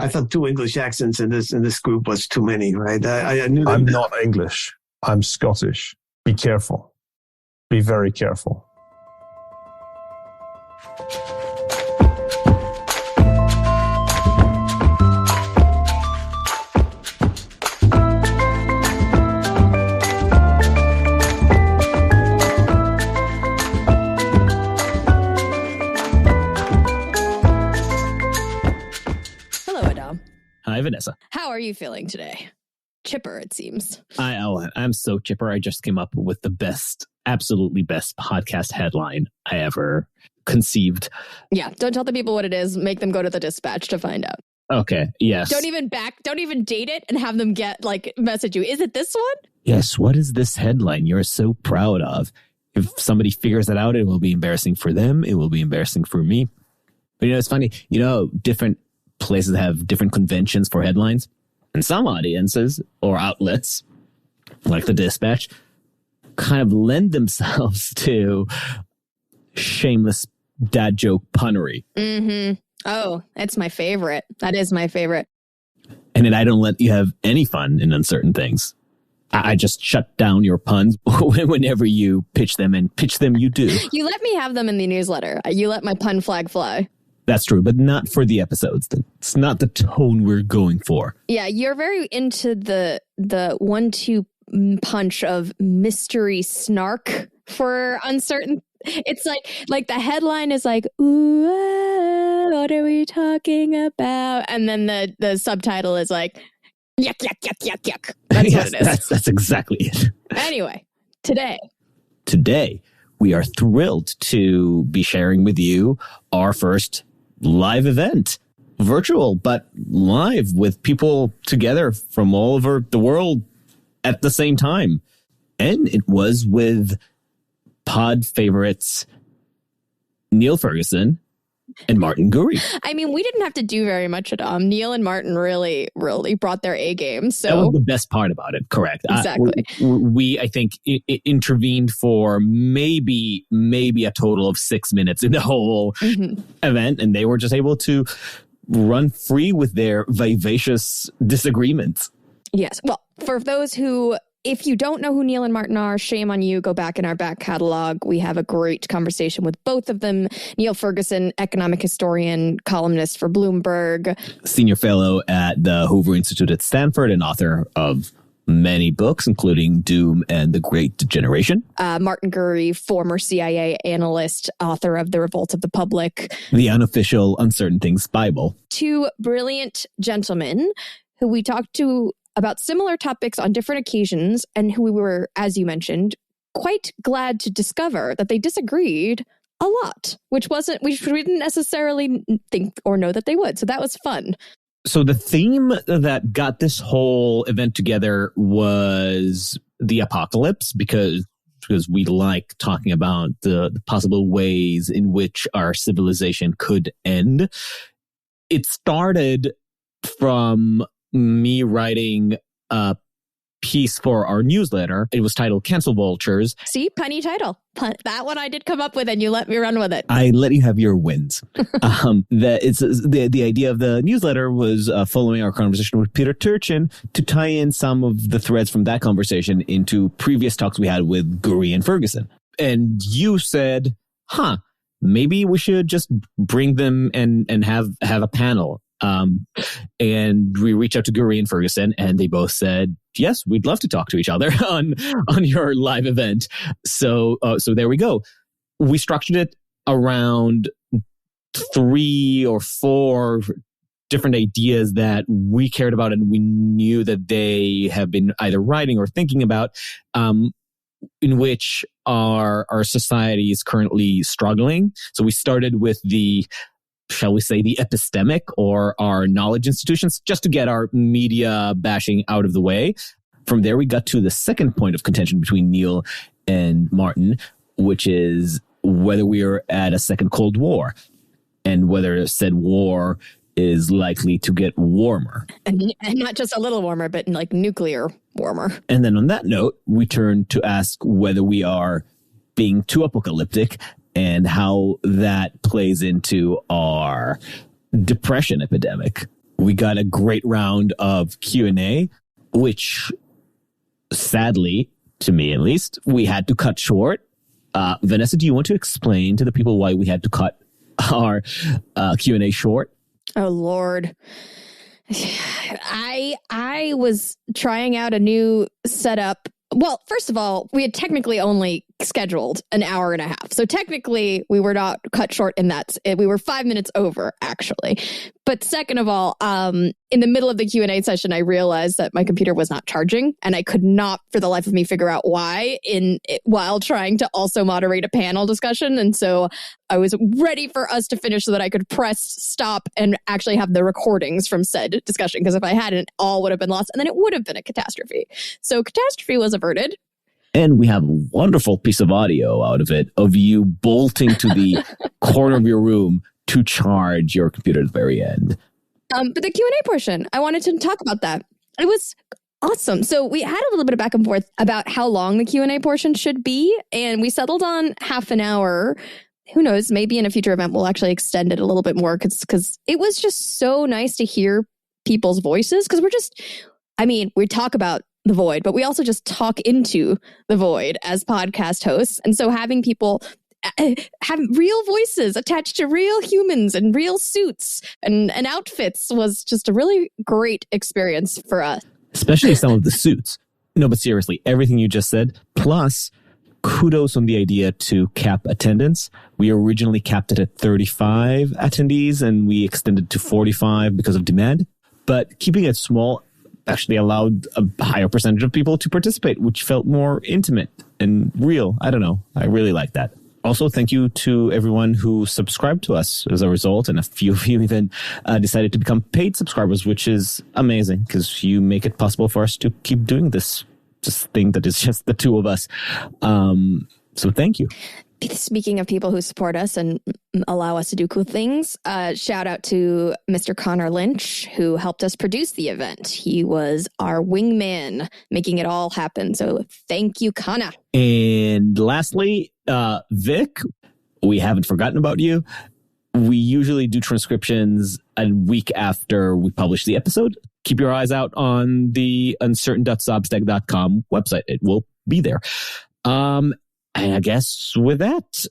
I thought 2 English accents in this group was too many, right? I knew that. I'm not English. I'm Scottish. Be careful. Be very careful. Hi, Vanessa. How are you feeling today? Chipper, it seems. I'm so chipper. I just came up with the best, absolutely best podcast headline I ever conceived. Yeah, don't tell the people what it is. Make them go to the dispatch to find out. Okay, yes. Don't even date it and have them message you. Is it this one? Yes, what is this headline you're so proud of? If somebody figures it out, it will be embarrassing for them. It will be embarrassing for me. But it's funny, different places have different conventions for headlines, and some audiences or outlets like the Dispatch kind of lend themselves to shameless dad joke punnery. Mm-hmm. Oh, it's my favorite. That is my favorite. And then I don't let you have any fun in uncertain things. I just shut down your puns whenever you pitch them, and pitch them you do. You let me have them in the newsletter. You let my pun flag fly. That's true, but not for the episodes. It's not the tone we're going for. Yeah, you're very into the 1-2 punch of mystery snark for uncertain. It's like the headline is like, ooh, what are we talking about? And then the subtitle is like, yuck, yuck, yuck, yuck, yuck. That's yes, what it is. That's exactly it. Anyway, today, we are thrilled to be sharing with you our first live event, virtual, but live with people together from all over the world at the same time. And it was with pod favorites Niall Ferguson and Martin Gurri. I mean, we didn't have to do very much at all. Niall and Martin really, really brought their A game. So that was the best part about it. Correct. Exactly. We I think, intervened for maybe a total of 6 minutes in the whole event, and they were just able to run free with their vivacious disagreements. Yes. Well, for those who, if you don't know who Niall and Martin are, shame on you. Go back in our back catalog. We have a great conversation with both of them. Niall Ferguson, economic historian, columnist for Bloomberg. Senior fellow at the Hoover Institute at Stanford and author of many books, including Doom and the Great Degeneration. Martin Gurri, former CIA analyst, author of The Revolt of the Public. The Unofficial Uncertain Things Bible. 2 brilliant gentlemen who we talked to about similar topics on different occasions, and who we were, as you mentioned, quite glad to discover that they disagreed a lot, which we didn't necessarily think or know that they would. So that was fun. So the theme that got this whole event together was the apocalypse, because we like talking about the possible ways in which our civilization could end. It started from me writing a piece for our newsletter. It was titled Cancel Vultures. See, punny title. That one I did come up with, and you let me run with it. I let you have your wins. The idea of the newsletter was following our conversation with Peter Turchin to tie in some of the threads from that conversation into previous talks we had with Gurri and Ferguson. And you said, maybe we should just bring them and have a panel. And we reached out to Gurri and Ferguson, and they both said, yes, we'd love to talk to each other on your live event. So there we go. We structured it around 3 or 4 different ideas that we cared about and we knew that they have been either writing or thinking about, in which our society is currently struggling. So we started with shall we say, the epistemic, or our knowledge institutions, just to get our media bashing out of the way. From there, we got to the second point of contention between Niall and Martin, which is whether we are at a second Cold War and whether said war is likely to get warmer. And not just a little warmer, but like nuclear warmer. And then on that note, we turn to ask whether we are being too apocalyptic and how that plays into our depression epidemic. We got a great round of Q&A, which sadly, to me at least, we had to cut short. Vanessa, do you want to explain to the people why we had to cut our Q&A short? Oh, Lord. I was trying out a new setup. Well, first of all, we had technically only scheduled an hour and a half. So technically, we were not cut short in that. We were 5 minutes over, actually. But second of all, in the middle of the Q&A session, I realized that my computer was not charging, and I could not, for the life of me, figure out why while trying to also moderate a panel discussion. And so I was ready for us to finish so that I could press stop and actually have the recordings from said discussion. Because if I hadn't, all would have been lost, and then it would have been a catastrophe. So catastrophe was averted. And we have a wonderful piece of audio out of it, of you bolting to the corner of your room to charge your computer at the very end. But the Q&A portion, I wanted to talk about that. It was awesome. So we had a little bit of back and forth about how long the Q&A portion should be, and we settled on half an hour. Who knows, maybe in a future event we'll actually extend it a little bit more, because it was just so nice to hear people's voices, because we talk about the void, but we also just talk into the void as podcast hosts. And so having people have real voices attached to real humans and real suits and outfits was just a really great experience for us. Especially some of the suits. No, but seriously, everything you just said, plus kudos on the idea to cap attendance. We originally capped it at 35 attendees, and we extended to 45 because of demand. But keeping it small actually allowed a higher percentage of people to participate, which felt more intimate and real. I don't know. I really like that. Also, thank you to everyone who subscribed to us as a result. And a few of you even decided to become paid subscribers, which is amazing because you make it possible for us to keep doing this thing that is just the two of us. So thank you. Speaking of people who support us and allow us to do cool things, shout out to Mr. Connor Lynch, who helped us produce the event. He was our wingman, making it all happen. So thank you, Connor. And lastly, Vic, we haven't forgotten about you. We usually do transcriptions a week after we publish the episode. Keep your eyes out on the uncertain.substack.com website. It will be there. And I guess with that,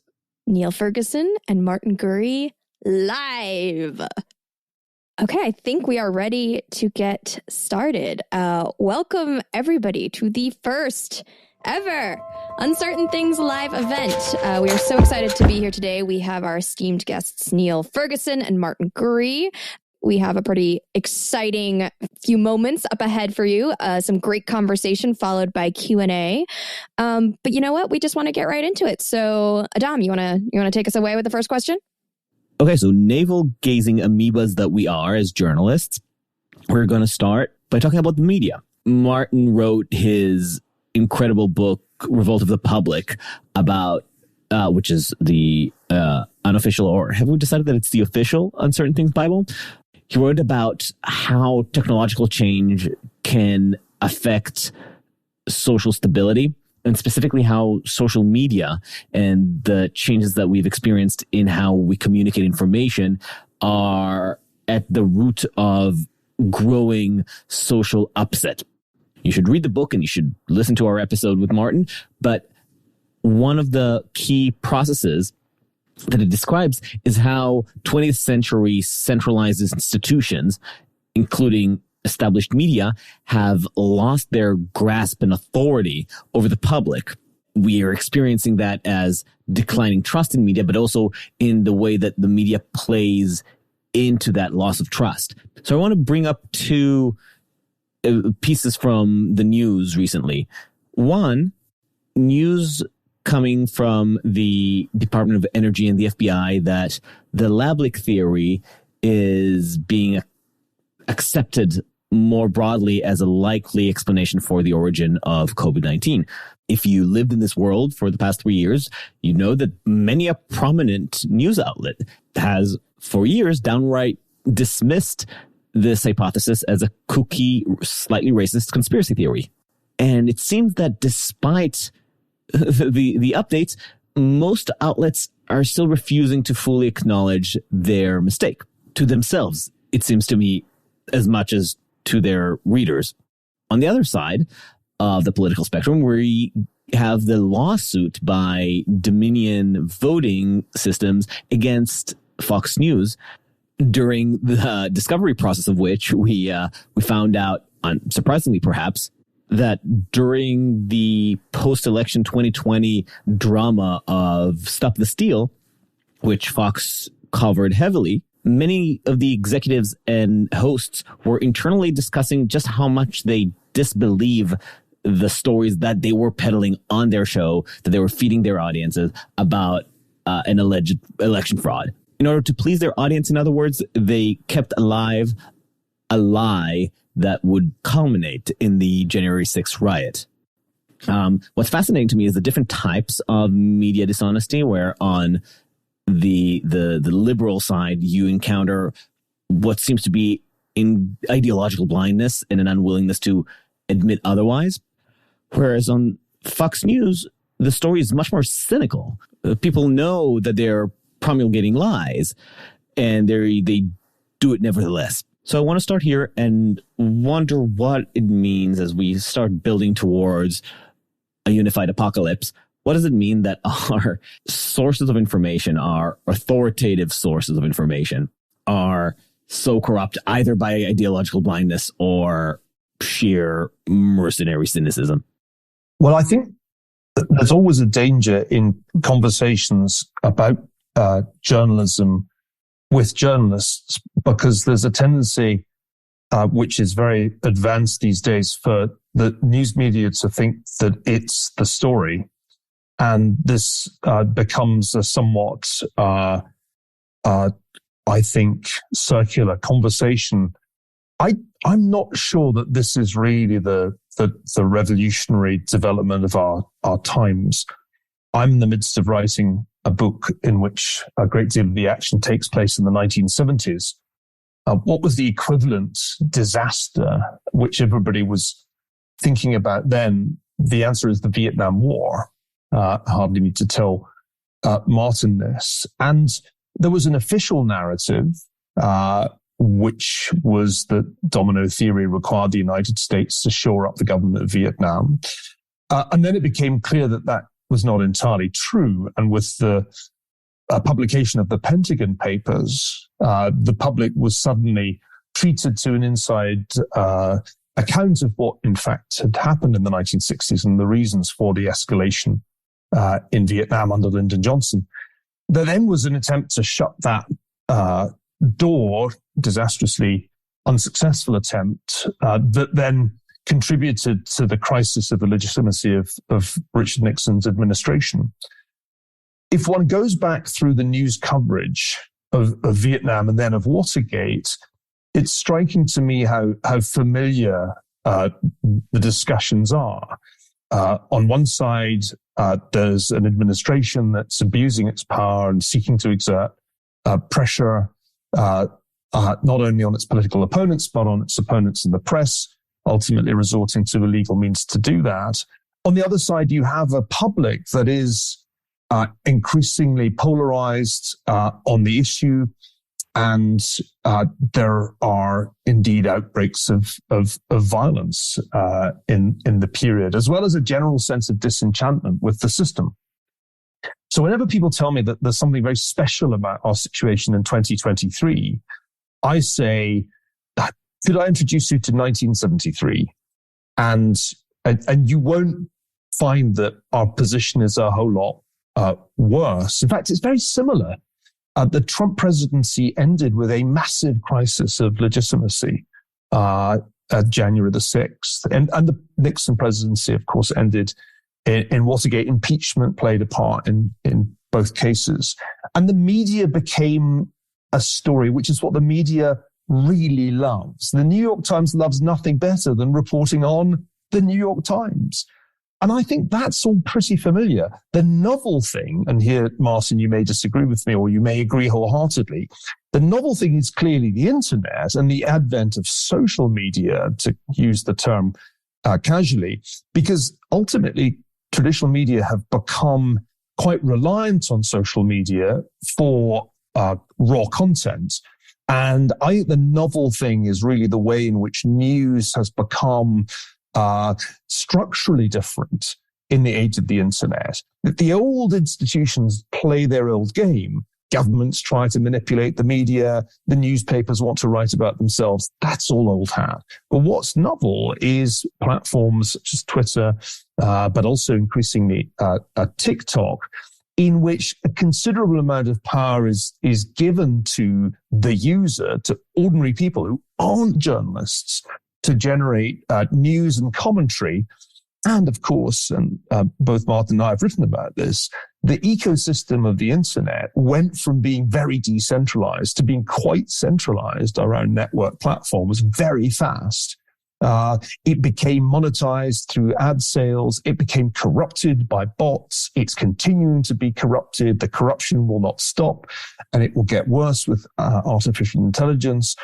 Niall Ferguson and Martin Gurri live. Okay, I think we are ready to get started. Welcome, everybody, to the first ever Uncertain Things live event. We are so excited to be here today. We have our esteemed guests, Niall Ferguson and Martin Gurri. We have a pretty exciting few moments up ahead for you. Some great conversation followed by Q&A. But you know what? We just want to get right into it. So, Adam, you want to take us away with the first question? Okay, so navel-gazing amoebas that we are as journalists, we're going to start by talking about the media. Martin wrote his incredible book, Revolt of the Public, about which is the unofficial, or have we decided that it's the official Uncertain Things Bible? He wrote about how technological change can affect social stability, and specifically how social media and the changes that we've experienced in how we communicate information are at the root of growing social upset. You should read the book and you should listen to our episode with Martin, but one of the key processes that it describes is how 20th century centralized institutions, including established media, have lost their grasp and authority over the public. We are experiencing that as declining trust in media, but also in the way that the media plays into that loss of trust. So I want to bring up two pieces from the news recently. One, news coming from the Department of Energy and the FBI that the lab leak theory is being accepted more broadly as a likely explanation for the origin of COVID-19. If you lived in this world for the past 3 years, you know that many a prominent news outlet has for years downright dismissed this hypothesis as a kooky, slightly racist conspiracy theory. And it seems that despite the updates, most outlets are still refusing to fully acknowledge their mistake to themselves. It seems to me as much as to their readers. On the other side of the political spectrum, we have the lawsuit by Dominion voting systems against Fox News, during the discovery process of which we found out, surprisingly perhaps, that during the post-election 2020 drama of Stop the Steal, which Fox covered heavily, many of the executives and hosts were internally discussing just how much they disbelieve the stories that they were peddling on their show, that they were feeding their audiences about an alleged election fraud. In order to please their audience, in other words, they kept alive a lie that would culminate in the January 6th riot. What's fascinating to me is the different types of media dishonesty, where on the liberal side, you encounter what seems to be in ideological blindness and an unwillingness to admit otherwise. Whereas on Fox News, the story is much more cynical. People know that they're promulgating lies, and they do it nevertheless. So I want to start here and wonder what it means as we start building towards a unified apocalypse. What does it mean that our sources of information, our authoritative sources of information, are so corrupt either by ideological blindness or sheer mercenary cynicism? Well, I think there's always a danger in conversations about journalism with journalists, because there's a tendency, which is very advanced these days, for the news media to think that it's the story. And this becomes a somewhat, I think, circular conversation. I'm not sure that this is really the revolutionary development of our times. I'm in the midst of writing a book in which a great deal of the action takes place in the 1970s. What was the equivalent disaster which everybody was thinking about then? The answer is the Vietnam War. I hardly need to tell Martin this. And there was an official narrative, which was that domino theory required the United States to shore up the government of Vietnam. And then it became clear that that was not entirely true. And with the publication of the Pentagon Papers, the public was suddenly treated to an inside account of what, in fact, had happened in the 1960s and the reasons for the escalation in Vietnam under Lyndon Johnson. There then was an attempt to shut that door, disastrously unsuccessful attempt, that then contributed to the crisis of the legitimacy of Richard Nixon's administration. If one goes back through the news coverage of Vietnam and then of Watergate, it's striking to me how familiar the discussions are. On one side, there's an administration that's abusing its power and seeking to exert pressure not only on its political opponents, but on its opponents in the press, ultimately resorting to illegal means to do that. On the other side, you have a public that is increasingly polarized on the issue, and there are indeed outbreaks of violence in the period, as well as a general sense of disenchantment with the system. So whenever people tell me that there's something very special about our situation in 2023, I say, could I introduce you to 1973? And you won't find that our position is a whole lot worse. In fact, it's very similar. The Trump presidency ended with a massive crisis of legitimacy at January the 6th. And the Nixon presidency, of course, ended in Watergate. Impeachment played a part in both cases. And the media became a story, which is what the media really loves. The New York Times loves nothing better than reporting on the New York Times. And I think that's all pretty familiar. The novel thing, and here, Martin, you may disagree with me or you may agree wholeheartedly, the novel thing is clearly the internet and the advent of social media, to use the term casually, because ultimately traditional media have become quite reliant on social media for raw content. And I think the novel thing is really the way in which news has become structurally different in the age of the internet. That the old institutions play their old game. Governments try to manipulate the media. The newspapers want to write about themselves. That's all old hat. But what's novel is platforms such as Twitter, but also increasingly TikTok, in which a considerable amount of power is given to the user, to ordinary people who aren't journalists, to generate news and commentary. And of course, and both Martin and I have written about this, the ecosystem of the internet went from being very decentralized to being quite centralized around network platforms very fast. It became monetized through ad sales. It became corrupted by bots. It's continuing to be corrupted. The corruption will not stop, and it will get worse with artificial intelligence.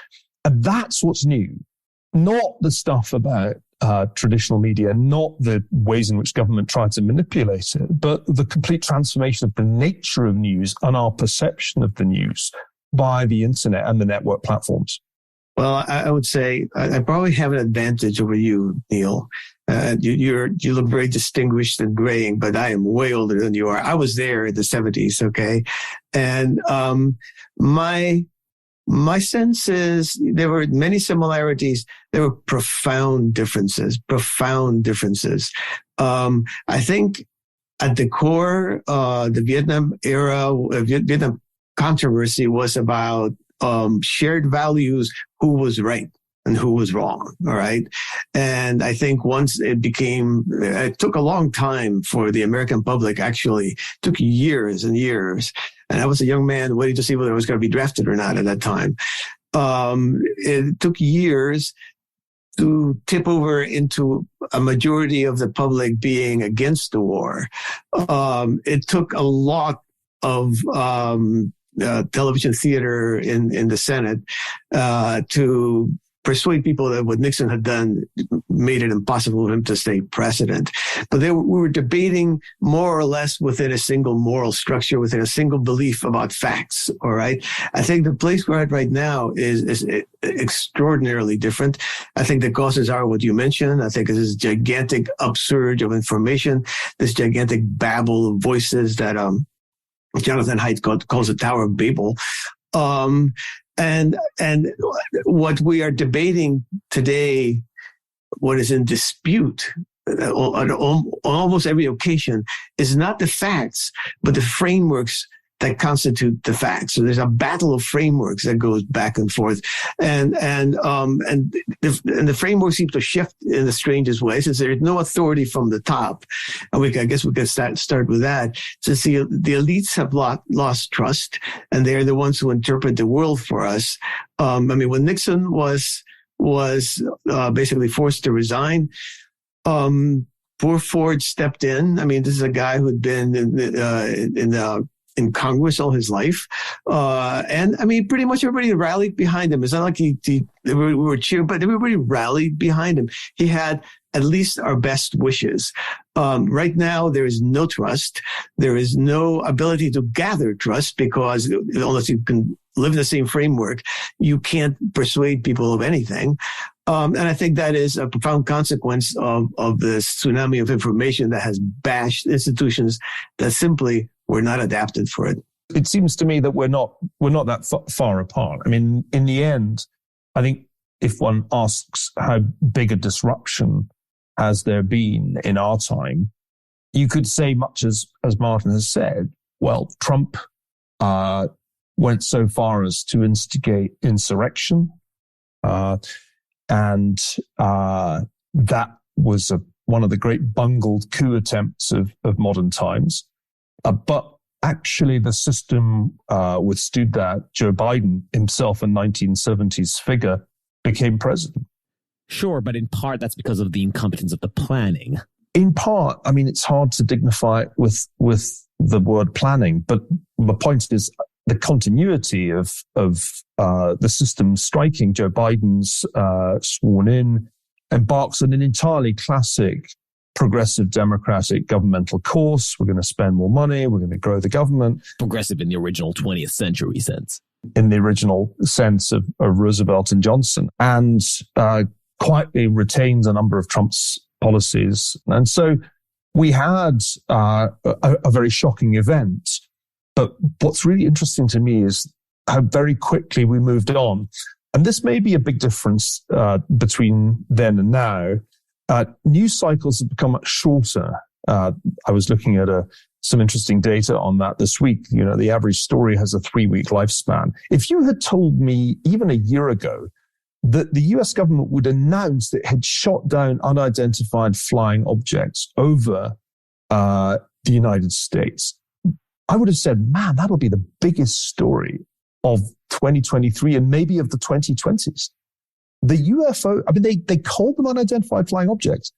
And that's what's new. Not the stuff about traditional media, not the ways in which government tried to manipulate it, but the complete transformation of the nature of news and our perception of the news by the internet and the network platforms. Well, I would say I probably have an advantage over you, Neil. You look very distinguished and graying, but I am way older than you are. I was there in the 70s, okay? And my sense is there were many similarities. There were profound differences. I think at the core, the Vietnam Vietnam controversy was about shared values, who was right and who was wrong. All right. And I think once it took a long time for the American public, actually took years and years. And I was a young man waiting to see whether I was going to be drafted or not at that time. It took years to tip over into a majority of the public being against the war. It took a lot of television theater in the Senate to persuade people that what Nixon had done made it impossible for him to stay president. But we were debating more or less within a single moral structure, within a single belief about facts. All right. I think the place we're at right now is extraordinarily different. I think the causes are what you mentioned. I think it's this gigantic upsurge of information, this gigantic babble of voices that Jonathan Haidt calls the Tower of Babel. And what we are debating today, what is in dispute on almost every occasion, is not the facts, but the frameworks that constitute the facts. So there's a battle of frameworks that goes back and forth, and the framework seems to shift in the strangest way, since there is no authority from the top. And I guess we can start with that. Since the elites have lost trust, and they're the ones who interpret the world for us. When Nixon was basically forced to resign, poor Ford stepped in. This is a guy who had been in Congress all his life. Pretty much everybody rallied behind him. It's not like we were cheering, but everybody rallied behind him. He had at least our best wishes. Right now, there is no trust. There is no ability to gather trust, because unless you can live in the same framework, you can't persuade people of anything. And I think that is a profound consequence of this tsunami of information that has bashed institutions that simply were not adapted for it. It seems to me that we're not that far apart. In the end, I think if one asks how big a disruption has there been in our time, you could say much as Martin has said. Well, Trump went so far as to instigate insurrection, and that was one of the great bungled coup attempts of modern times. But actually, the system withstood that. Joe Biden himself, a 1970s figure, became president. Sure, but in part, that's because of the incompetence of the planning. In part, it's hard to dignify it with the word planning. But the point is the continuity of the system striking. Joe Biden's sworn in embarks on an entirely classic progressive democratic governmental course. We're going to spend more money. We're going to grow the government. Progressive in the original 20th century sense. in the original sense of Roosevelt and Johnson, and quietly retains a number of Trump's policies. And so we had a very shocking event. But what's really interesting to me is how very quickly we moved on. And this may be a big difference between then and now. News cycles have become much shorter. I was looking at some interesting data on that this week. You know, the average story has a 3-week lifespan. If you had told me even a year ago that the US government would announce that it had shot down unidentified flying objects over the United States, I would have said, man, that'll be the biggest story of 2023 and maybe of the 2020s. The UFO, I mean, they called them unidentified flying objects,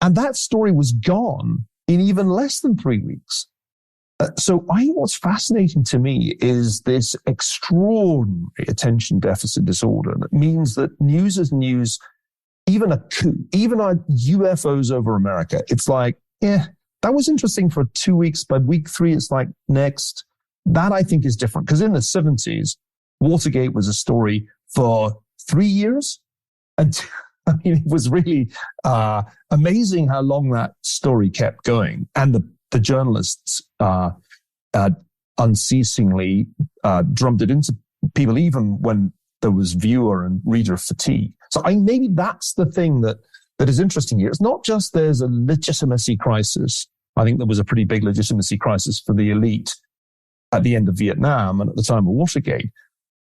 and that story was gone in even less than 3 weeks. So I think what's fascinating to me is this extraordinary attention deficit disorder that means that news is news, even a coup, even our UFOs over America. It's like, yeah, that was interesting for 2 weeks, but week 3, it's like, next. That I think is different, because in the 70s, Watergate was a story for 3 years. And I mean, it was really amazing how long that story kept going. And the journalists unceasingly drummed it into people, even when there was viewer and reader fatigue. So maybe that's the thing that is interesting here. It's not just there's a legitimacy crisis. I think there was a pretty big legitimacy crisis for the elite at the end of Vietnam and at the time of Watergate.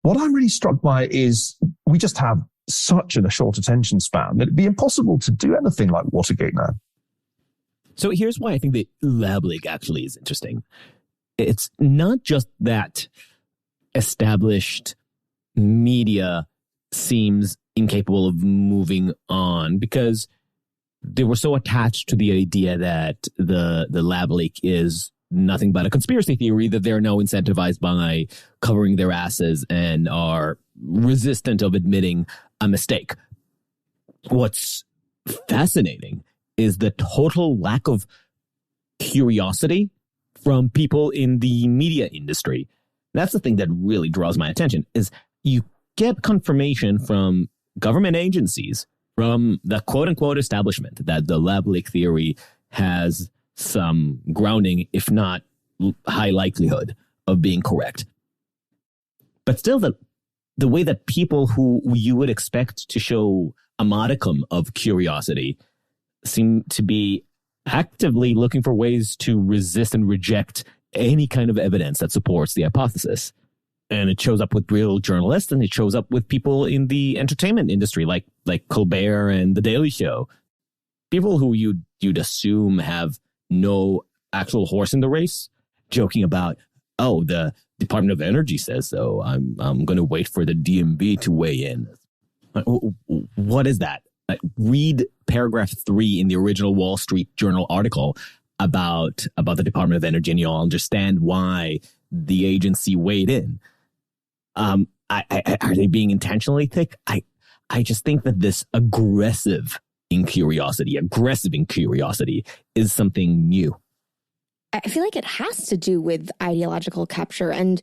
What I'm really struck by is we just have such a short attention span that it'd be impossible to do anything like Watergate now. So here's why I think the lab leak actually is interesting. It's not just that established media seems incapable of moving on, because they were so attached to the idea that the lab leak is nothing but a conspiracy theory that they're now incentivized by covering their asses and are resistant of admitting a mistake. What's fascinating is the total lack of curiosity from people in the media industry. That's the thing that really draws my attention, is you get confirmation from government agencies, from the quote-unquote establishment, that the lab leak theory has some grounding, if not high likelihood of being correct. But still, the way that people who you would expect to show a modicum of curiosity seem to be actively looking for ways to resist and reject any kind of evidence that supports the hypothesis. And it shows up with real journalists, and it shows up with people in the entertainment industry, like Colbert and The Daily Show. People who you'd assume have no actual horse in the race, joking about, oh, the Department of Energy says so. I'm going to wait for the DMV to weigh in. What is that? Read paragraph 3 in the original Wall Street Journal article about the Department of Energy, and you'll understand why the agency weighed in. Are they being intentionally thick? I just think that this aggressive incuriosity is something new. I feel like it has to do with ideological capture and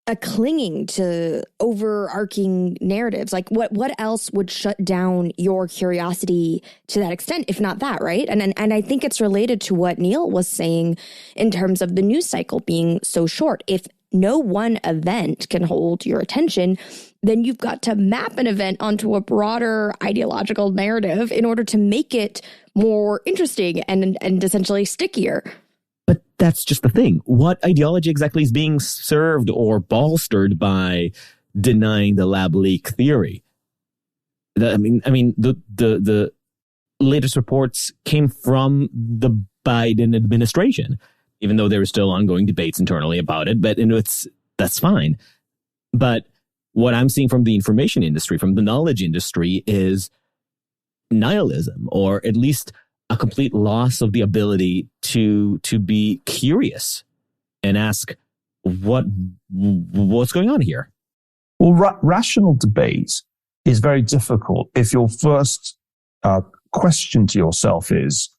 a clinging to overarching narratives. Like what else would shut down your curiosity to that extent, if not that, right? And I think it's related to what Niall was saying in terms of the news cycle being so short. If no one event can hold your attention, then you've got to map an event onto a broader ideological narrative in order to make it more interesting and essentially stickier. But that's just the thing. What ideology exactly is being served or bolstered by denying the lab leak theory? I mean, the latest reports came from the Biden administration, even though there are still ongoing debates internally about it. But that's fine. But what I'm seeing from the information industry, from the knowledge industry, is nihilism, or at least a complete loss of the ability to be curious and ask what's going on here. Well, rational debate is very difficult if your first question to yourself is,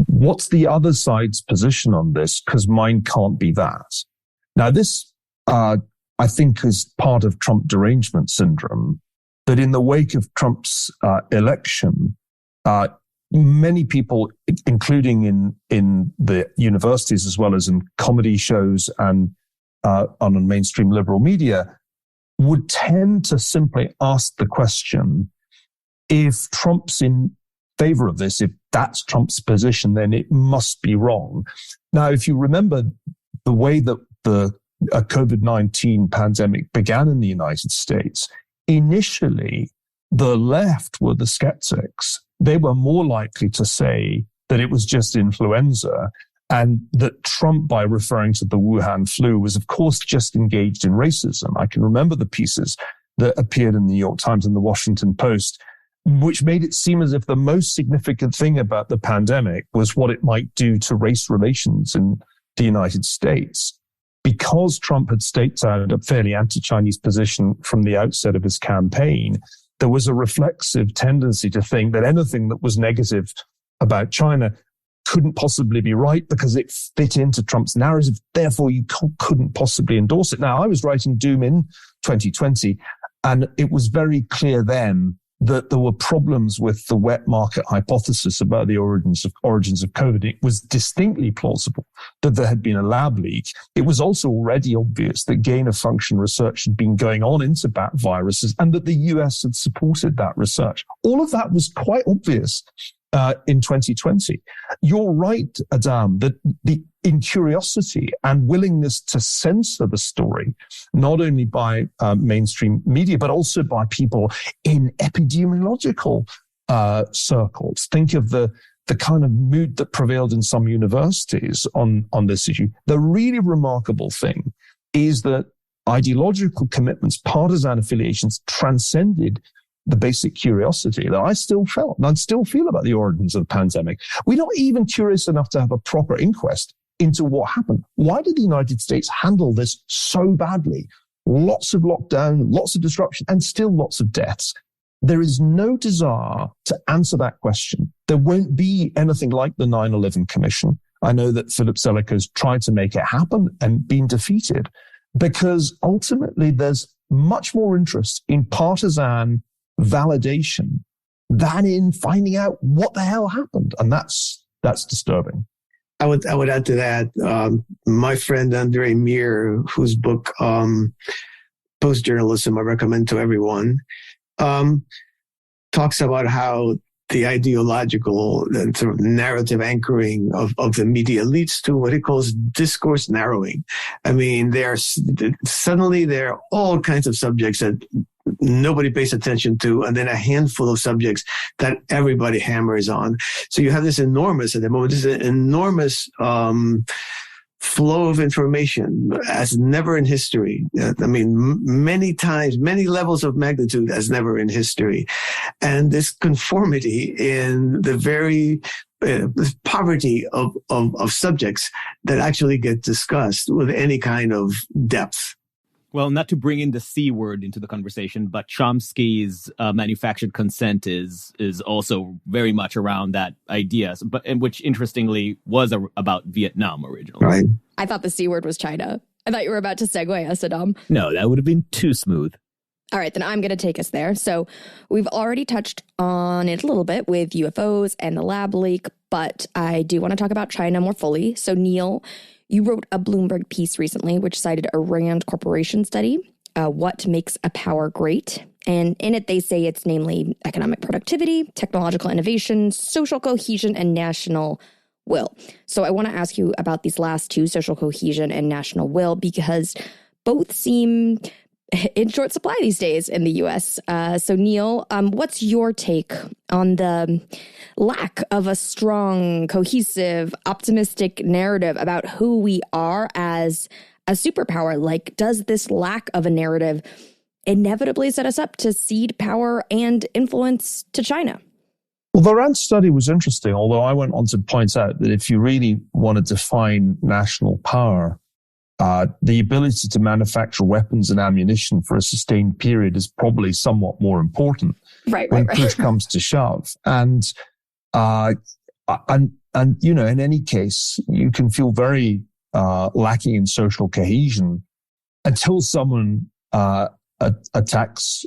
what's the other side's position on this? Because mine can't be that. Now, this I think is part of Trump derangement syndrome, that in the wake of Trump's election, many people, including in the universities as well as in comedy shows and on mainstream liberal media, would tend to simply ask the question, if Trump's in favor of this, if that's Trump's position, then it must be wrong. Now, if you remember the way that the COVID-19 pandemic began in the United States, initially, the left were the skeptics. They were more likely to say that it was just influenza, and that Trump, by referring to the Wuhan flu, was, of course, just engaged in racism. I can remember the pieces that appeared in the New York Times and the Washington Post, which made it seem as if the most significant thing about the pandemic was what it might do to race relations in the United States. Because Trump had staked out a fairly anti-Chinese position from the outset of his campaign, there was a reflexive tendency to think that anything that was negative about China couldn't possibly be right because it fit into Trump's narrative. Therefore, you couldn't possibly endorse it. Now, I was writing Doom in 2020, and it was very clear then that there were problems with the wet market hypothesis about the origins of COVID. It was distinctly plausible that there had been a lab leak. It was also already obvious that gain-of-function research had been going on into bat viruses and that the US had supported that research. All of that was quite obvious in 2020. You're right, Adam, that the incuriosity and willingness to censor the story, not only by mainstream media, but also by people in epidemiological circles. Think of the kind of mood that prevailed in some universities on this issue. The really remarkable thing is that ideological commitments, partisan affiliations transcended the basic curiosity that I still felt and I still feel about the origins of the pandemic. We're not even curious enough to have a proper inquest into what happened. Why did the United States handle this so badly? Lots of lockdown, lots of disruption, and still lots of deaths. There is no desire to answer that question. There won't be anything like the 9/11 Commission. I know that Philip Zeliko's tried to make it happen and been defeated because ultimately there's much more interest in partisan validation than in finding out what the hell happened. And that's disturbing. I would add to that, my friend Andre Mir, whose book, Post-Journalism, I recommend to everyone, talks about how the ideological sort of narrative anchoring of the media leads to what he calls discourse narrowing. I mean, suddenly there are all kinds of subjects that nobody pays attention to, and then a handful of subjects that everybody hammers on. So you have this enormous flow of information as never in history. I mean, many times, many levels of magnitude as never in history. And this conformity in the very poverty of subjects that actually get discussed with any kind of depth. Well, not to bring in the C word into the conversation, but Chomsky's manufactured consent is also very much around that idea, which interestingly was about Vietnam originally. Right. I thought the C word was China. I thought you were about to segue us, Adam. No, that would have been too smooth. All right, then I'm going to take us there. So we've already touched on it a little bit with UFOs and the lab leak, but I do want to talk about China more fully. So Neil, you wrote a Bloomberg piece recently, which cited a Rand Corporation study, What Makes a Power Great? And in it, they say it's namely economic productivity, technological innovation, social cohesion, and national will. So I want to ask you about these last two, social cohesion and national will, because both seem in short supply these days in the U.S. So Neil, what's your take on the lack of a strong, cohesive, optimistic narrative about who we are as a superpower? Like, does this lack of a narrative inevitably set us up to cede power and influence to China? Well, the Rand study was interesting, although I went on to point out that if you really want to define national power, the ability to manufacture weapons and ammunition for a sustained period is probably somewhat more important when push comes to shove. And you know, in any case, you can feel very lacking in social cohesion until someone attacks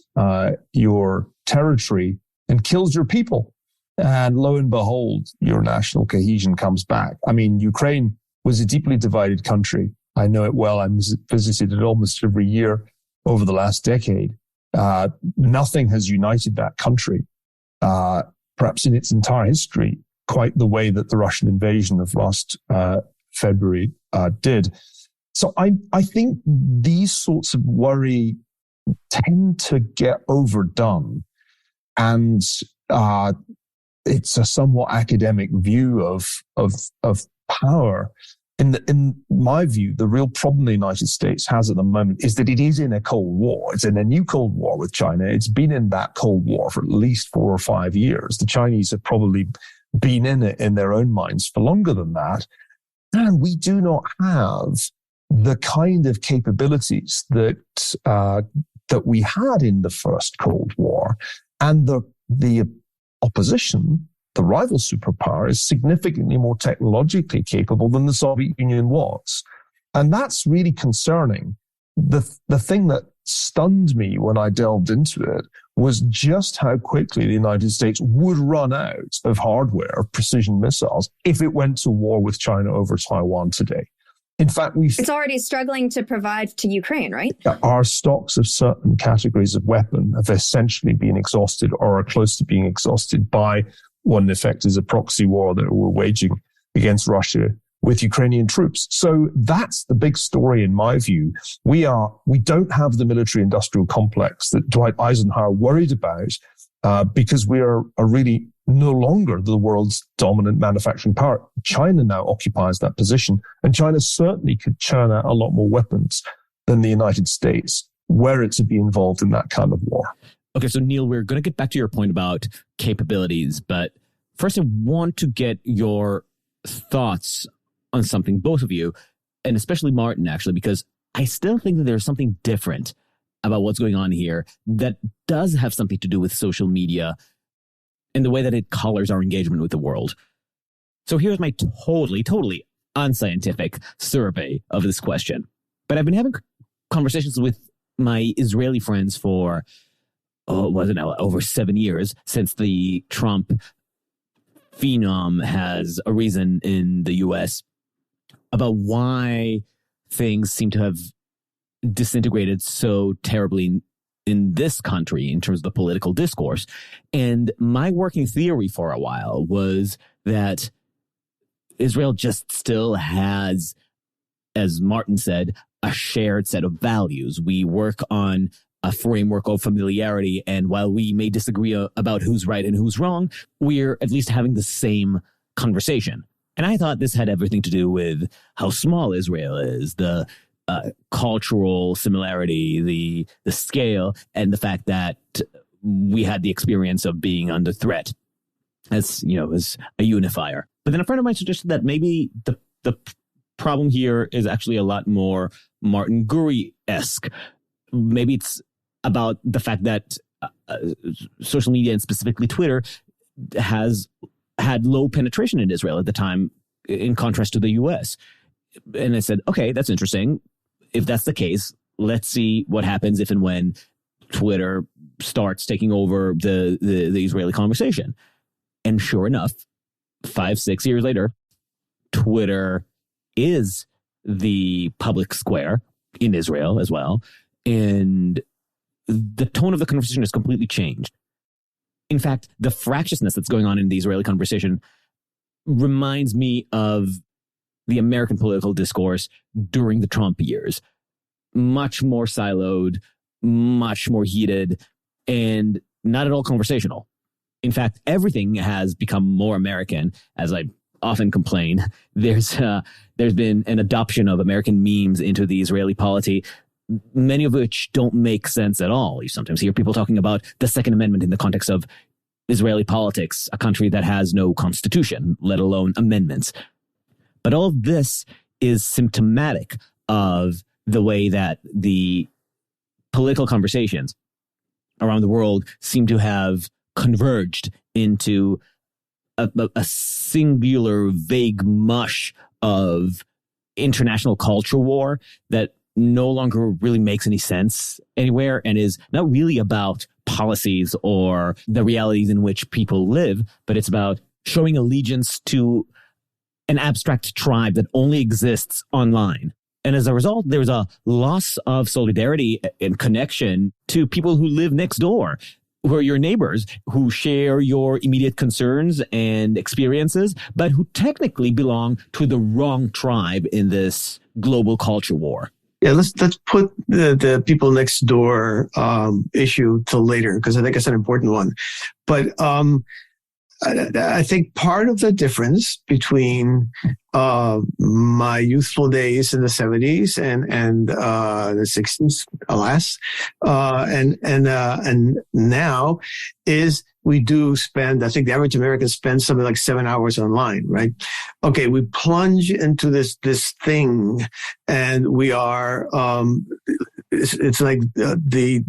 your territory and kills your people. And lo and behold, your national cohesion comes back. I mean, Ukraine was a deeply divided country. I know it well. I visited it almost every year over the last decade. Nothing has united that country, perhaps in its entire history, quite the way that the Russian invasion of last February did. So I think these sorts of worry tend to get overdone, and it's a somewhat academic view of power. In my view, the real problem the United States has at the moment is that it is in a Cold War. It's in a new Cold War with China. It's been in that Cold War for at least 4 or 5 years. The Chinese have probably been in it in their own minds for longer than that. And we do not have the kind of capabilities that we had in the first Cold War. And the opposition, the rival superpower, is significantly more technologically capable than the Soviet Union was. And that's really concerning. The thing that stunned me when I delved into it was just how quickly the United States would run out of hardware, of precision missiles, if it went to war with China over Taiwan today. In fact, it's already struggling to provide to Ukraine, right? Our stocks of certain categories of weapon have essentially been exhausted or are close to being exhausted by what in effect is a proxy war that we're waging against Russia with Ukrainian troops. So that's the big story in my view. We don't have the military industrial complex that Dwight Eisenhower worried about because we are really no longer the world's dominant manufacturing power. China now occupies that position, and China certainly could churn out a lot more weapons than the United States were it to be involved in that kind of war. Okay, so Neil, we're going to get back to your point about capabilities, but first I want to get your thoughts on something, both of you, and especially Martin, actually, because I still think that there's something different about what's going on here that does have something to do with social media and the way that it colors our engagement with the world. So here's my totally unscientific survey of this question. But I've been having conversations with my Israeli friends for over 7 years, since the Trump phenom has arisen in the U.S., about why things seem to have disintegrated so terribly in this country in terms of the political discourse. And my working theory for a while was that Israel just still has, as Martin said, a shared set of values. We work on a framework of familiarity, and while we may disagree about who's right and who's wrong, we're at least having the same conversation. And I thought this had everything to do with how small Israel is, the cultural similarity, the scale, and the fact that we had the experience of being under threat as a unifier. But then a friend of mine suggested that maybe the problem here is actually a lot more Martin Gurri-esque. Maybe it's about the fact that social media, and specifically Twitter, has had low penetration in Israel at the time, in contrast to the U.S. And I said, okay, that's interesting. If that's the case, let's see what happens if and when Twitter starts taking over the Israeli conversation. And sure enough, 5-6 years later, Twitter is the public square in Israel as well. And the tone of the conversation has completely changed. In fact, the fractiousness that's going on in the Israeli conversation reminds me of the American political discourse during the Trump years. Much more siloed, much more heated, and not at all conversational. In fact, everything has become more American, as I often complain. There's been an adoption of American memes into the Israeli polity, many of which don't make sense at all. You sometimes hear people talking about the Second Amendment in the context of Israeli politics, a country that has no constitution, let alone amendments. But all of this is symptomatic of the way that the political conversations around the world seem to have converged into a singular, vague mush of international culture war that no longer really makes any sense anywhere and is not really about policies or the realities in which people live, but it's about showing allegiance to an abstract tribe that only exists online. And as a result, there's a loss of solidarity and connection to people who live next door, who are your neighbors, who share your immediate concerns and experiences, but who technically belong to the wrong tribe in this global culture war. Yeah, let's put the people next door issue till later, because I think it's an important one. But I think part of the difference between my youthful days in the 70s and the 60s, alas, and now is we do spend, I think the average American spends something like 7 hours online, right? Okay, we plunge into this thing, and we are it's like the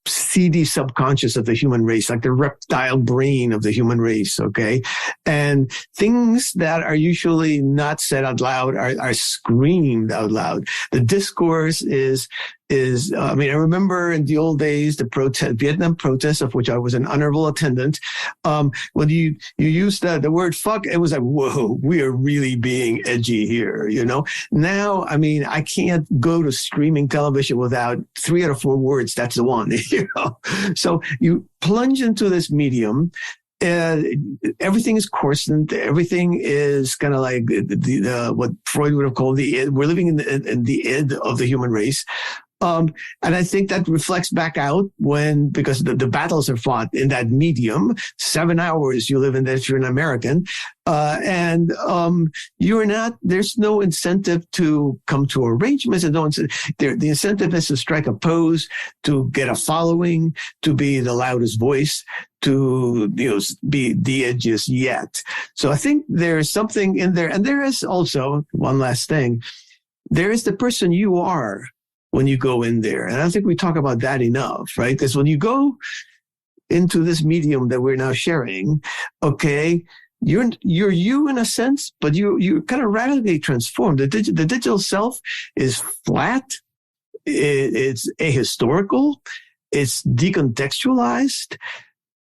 seedy subconscious of the human race, like the reptile brain of the human race, okay? And things that are usually not said out loud are screamed out loud. The discourse is I mean, I remember in the old days, the Vietnam protests, of which I was an honorable attendant. When you used the word fuck, it was like, whoa, we are really being edgy here, you know? Now, I mean, I can't go to streaming television without 3 out of 4 words. That's the one, you know? So you plunge into this medium. Everything is coarsened. Everything is kind of like what Freud would have called the id. We're living in the id of the human race. And I think that reflects back out because the battles are fought in that medium. 7 hours you live in that if you're an American. And there's no incentive to come to arrangements. The incentive is to strike a pose, to get a following, to be the loudest voice, to, be the edgiest yet. So I think there's something in there. And there is also one last thing. There is the person you are when you go in there. And I don't think we talk about that enough, right? Because when you go into this medium that we're now sharing, okay, you're you in a sense, but you're kind of radically transformed. The digital self is flat. It's ahistorical. It's decontextualized.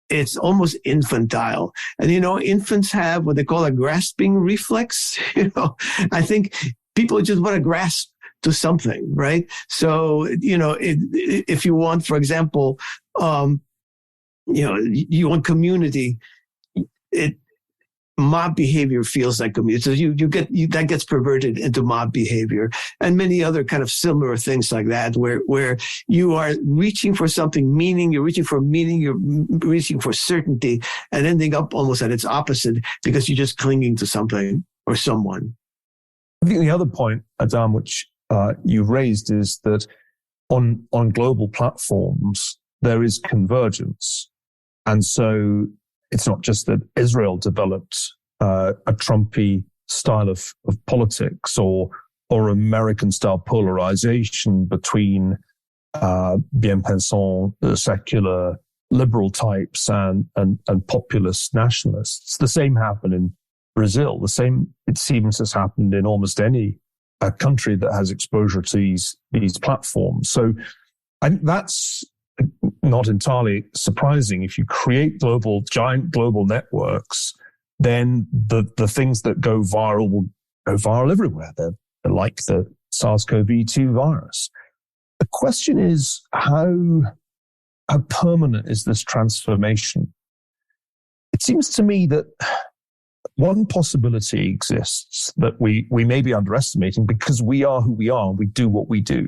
It's almost infantile. And, infants have what they call a grasping reflex. I think people just want to grasp to something, right? So, if you want, for example, you want community, mob behavior feels like community. So that gets perverted into mob behavior and many other kind of similar things like that, where you are reaching for something, meaning, you're reaching for certainty, and ending up almost at its opposite because you're just clinging to something or someone. I think the other point, Adam, which you raised, is that on global platforms, there is convergence. And so it's not just that Israel developed a Trumpy style of politics or American style polarization between bien-pensant, secular, liberal types and populist nationalists. The same happened in Brazil. The same, it seems, has happened in almost any country that has exposure to these platforms. So I think that's not entirely surprising. If you create giant global networks, then the things that go viral will go viral everywhere. They're like the SARS-CoV-2 virus. The question is, how permanent is this transformation? It seems to me that one possibility exists that we may be underestimating, because we are who we are and we do what we do.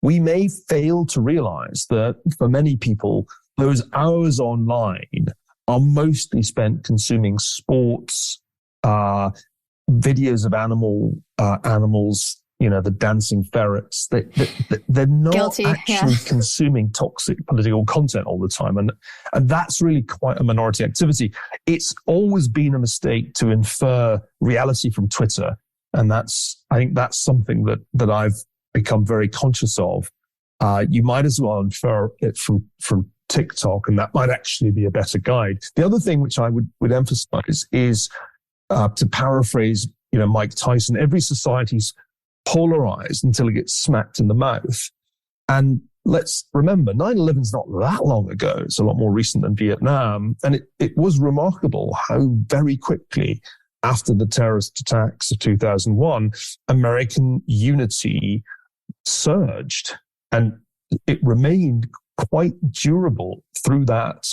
We may fail to realize that for many people, those hours online are mostly spent consuming sports, videos of animals, the dancing ferrets. They're not actually consuming toxic political content all the time. And that's really quite a minority activity. It's always been a mistake to infer reality from Twitter. And I think that's something that I've become very conscious of. You might as well infer it from TikTok, and that might actually be a better guide. The other thing which I would emphasize is, to paraphrase, Mike Tyson, every society's polarized until it gets smacked in the mouth. And let's remember, 9/11 is not that long ago. It's a lot more recent than Vietnam. And it was remarkable how very quickly after the terrorist attacks of 2001, American unity surged. And it remained quite durable through that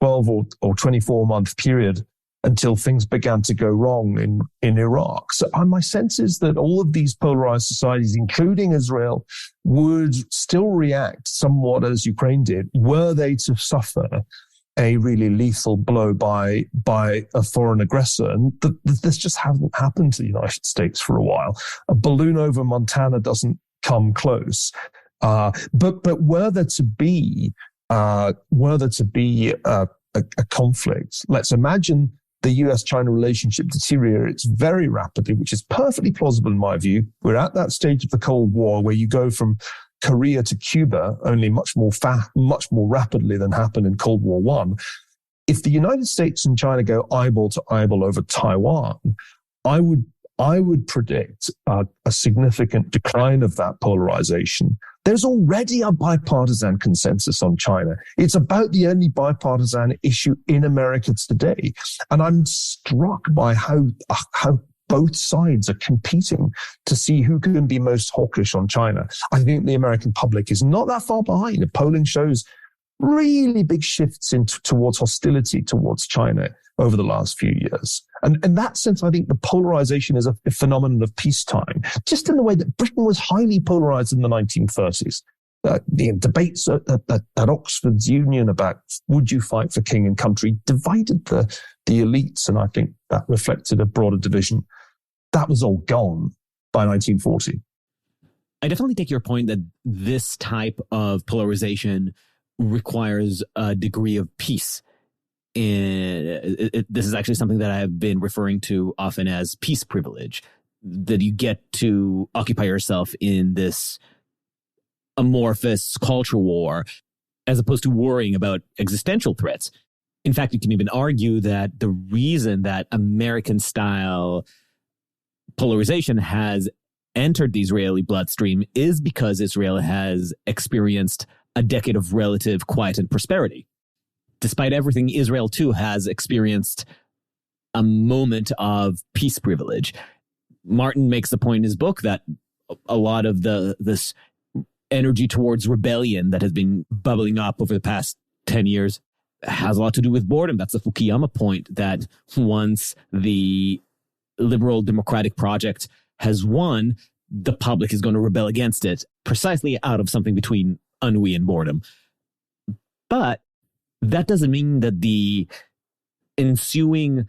12 or 24-month period until things began to go wrong in Iraq. So my sense is that all of these polarized societies, including Israel, would still react somewhat as Ukraine did, were they to suffer a really lethal blow by a foreign aggressor. And this just hasn't happened to the United States for a while. A balloon over Montana doesn't come close. But were there to be a conflict, let's imagine the US-China relationship deteriorates very rapidly, which is perfectly plausible in my view. We're at that stage of the Cold War where you go from Korea to Cuba only much more rapidly than happened in Cold War I. If the United States and China go eyeball to eyeball over Taiwan, I would predict a significant decline of that polarization. There's already a bipartisan consensus on China. It's about the only bipartisan issue in America today. And I'm struck by how both sides are competing to see who can be most hawkish on China. I think the American public is not that far behind. The polling shows really big shifts towards hostility towards China over the last few years. And in that sense, I think the polarization is a phenomenon of peacetime, just in the way that Britain was highly polarized in the 1930s. The debates at Oxford's Union about would you fight for king and country divided the elites, and I think that reflected a broader division. That was all gone by 1940. I definitely take your point that this type of polarization requires a degree of peace. And this is actually something that I have been referring to often as peace privilege, that you get to occupy yourself in this amorphous culture war as opposed to worrying about existential threats. In fact, you can even argue that the reason that American-style polarization has entered the Israeli bloodstream is because Israel has experienced a decade of relative quiet and prosperity. Despite everything, Israel too has experienced a moment of peace privilege. Martin makes the point in his book that a lot of this energy towards rebellion that has been bubbling up over the past 10 years has a lot to do with boredom. That's the Fukuyama point, that once the liberal democratic project has won, the public is going to rebel against it, precisely out of something between ennui and boredom. But that doesn't mean that the ensuing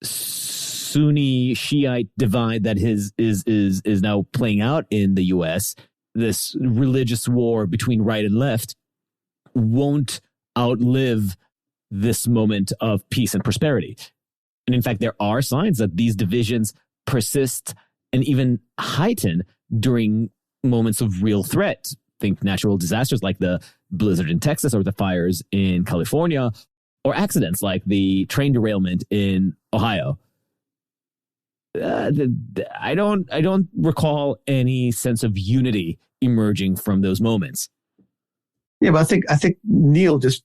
Sunni Shiite divide that is now playing out in the US, this religious war between right and left, won't outlive this moment of peace and prosperity. And in fact, there are signs that these divisions persist and even heighten during moments of real threat. Think natural disasters like the blizzard in Texas or the fires in California, or accidents like the train derailment in Ohio. I don't recall any sense of unity emerging from those moments. Yeah, but I think Neil just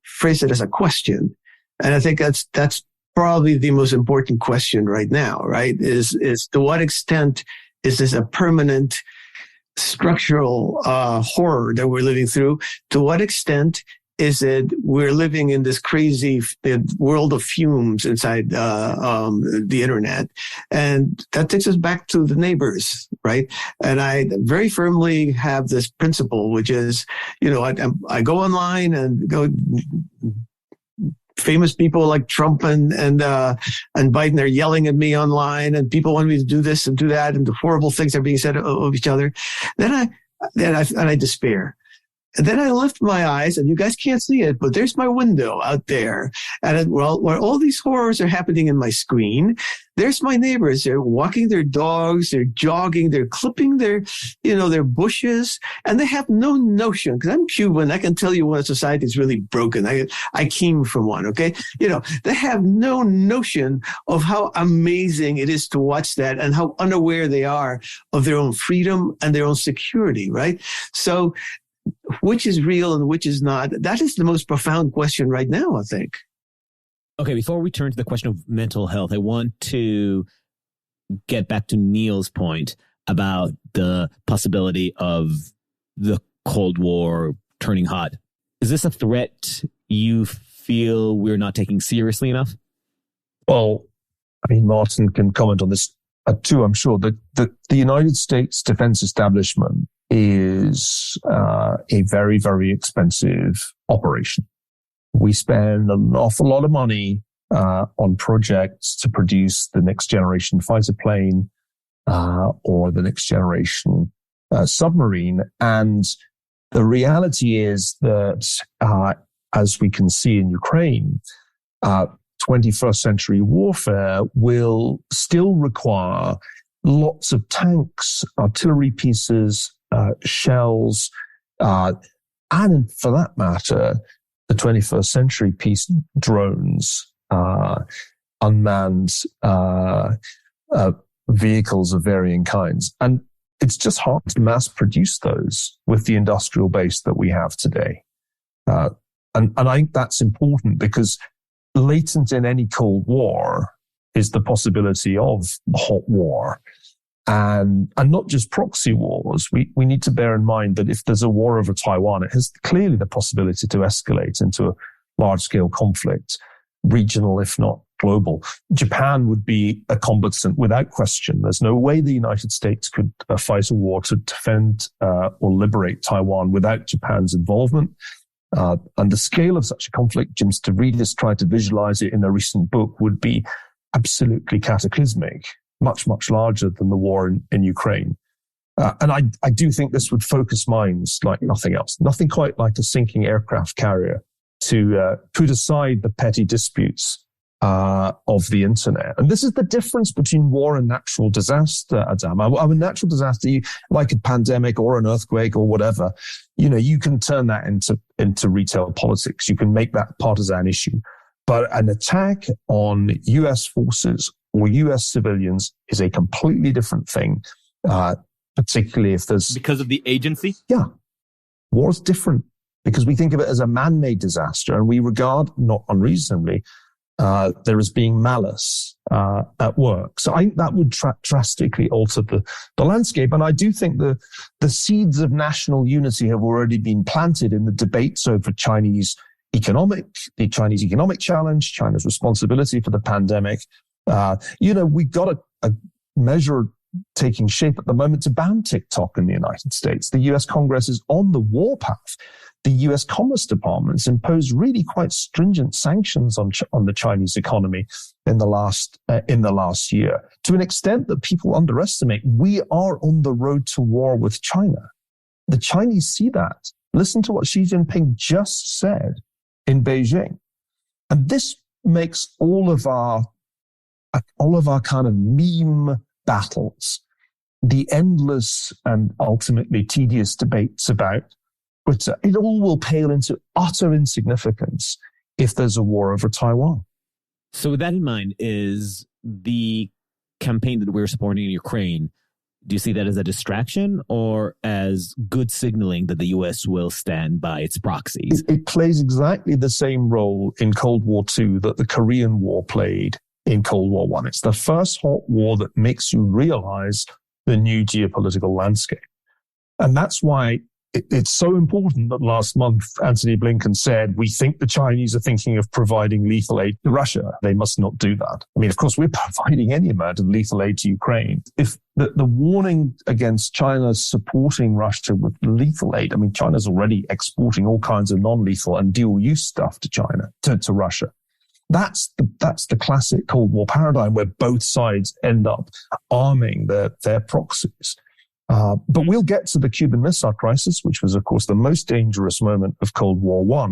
phrased it as a question, and I think that's probably the most important question right now. Right? Is to what extent is this a permanent structural horror that we're living through? To what extent is it we're living in this crazy world of fumes inside the internet? And that takes us back to the neighbors, right? And I very firmly have this principle, which is, I go online and go. Famous people like Trump and Biden are yelling at me online, and people want me to do this and do that, and the horrible things are being said of each other. Then I despair, And then I lift my eyes, and you guys can't see it, but there's my window out there. And where all these horrors are happening in my screen, there's my neighbors. They're walking their dogs, they're jogging, they're clipping their bushes, and they have no notion. Because I'm Cuban, I can tell you when a society is really broken. I came from one, okay? They have no notion of how amazing it is to watch that and how unaware they are of their own freedom and their own security, right? So, which is real and which is not? That is the most profound question right now, I think. Okay, before we turn to the question of mental health, I want to get back to Niall's point about the possibility of the Cold War turning hot. Is this a threat you feel we're not taking seriously enough? Well, Martin can comment on this too, I'm sure. The United States defense establishment is a very, very expensive operation. We spend an awful lot of money on projects to produce the next generation fighter plane or the next generation submarine. And the reality is that, as we can see in Ukraine, 21st century warfare will still require lots of tanks, artillery pieces, shells, and for that matter, the 21st century piece drones, unmanned vehicles of varying kinds. And it's just hard to mass produce those with the industrial base that we have today. And I think that's important because latent in any Cold War is the possibility of hot war. And not just proxy wars. We need to bear in mind that if there's a war over Taiwan, it has clearly the possibility to escalate into a large-scale conflict, regional, if not global. Japan would be a combatant without question. There's no way the United States could fight a war to defend or liberate Taiwan without Japan's involvement. And the scale of such a conflict, Jim Stavridis tried to visualize it in a recent book, would be absolutely cataclysmic. Much, much larger than the war in Ukraine. And I do think this would focus minds like nothing else. Nothing quite like a sinking aircraft carrier to put aside the petty disputes of the internet. And this is the difference between war and natural disaster, Adam. A natural disaster, like a pandemic or an earthquake or whatever, you can turn that into retail politics. You can make that partisan issue. But an attack on U.S. forces or U.S. civilians is a completely different thing, particularly if there's... Because of the agency? Yeah. War is different because we think of it as a man-made disaster and we regard, not unreasonably, there as being malice at work. So I think that would drastically alter the landscape. And I do think the seeds of national unity have already been planted in the debates over the Chinese economic challenge, China's responsibility for the pandemic. We've got a measure taking shape at the moment to ban TikTok in the United States. The US Congress is on the warpath. The US Commerce Department has imposed really quite stringent sanctions on the Chinese economy in the last year, to an extent that people underestimate. We are on the road to war with China. The Chinese see that. Listen to what Xi Jinping just said in Beijing. And this makes all of our kind of meme battles, the endless and ultimately tedious debates about Twitter, it all will pale into utter insignificance if there's a war over Taiwan. So with that in mind, is the campaign that we're supporting in Ukraine, do you see that as a distraction or as good signaling that the U.S. will stand by its proxies? It plays exactly the same role in Cold War II that the Korean War played in Cold War I. It's the first hot war that makes you realize the new geopolitical landscape. And that's why it's so important that last month Antony Blinken said, we think the Chinese are thinking of providing lethal aid to Russia. They must not do that. I mean, of course, we're providing any amount of lethal aid to Ukraine. If the warning against China supporting Russia with lethal aid, I mean, China's already exporting all kinds of non-lethal and dual-use stuff to China, to Russia. That's the classic Cold War paradigm where both sides end up arming their proxies. But we'll get to the Cuban Missile Crisis, which was, of course, the most dangerous moment of Cold War I,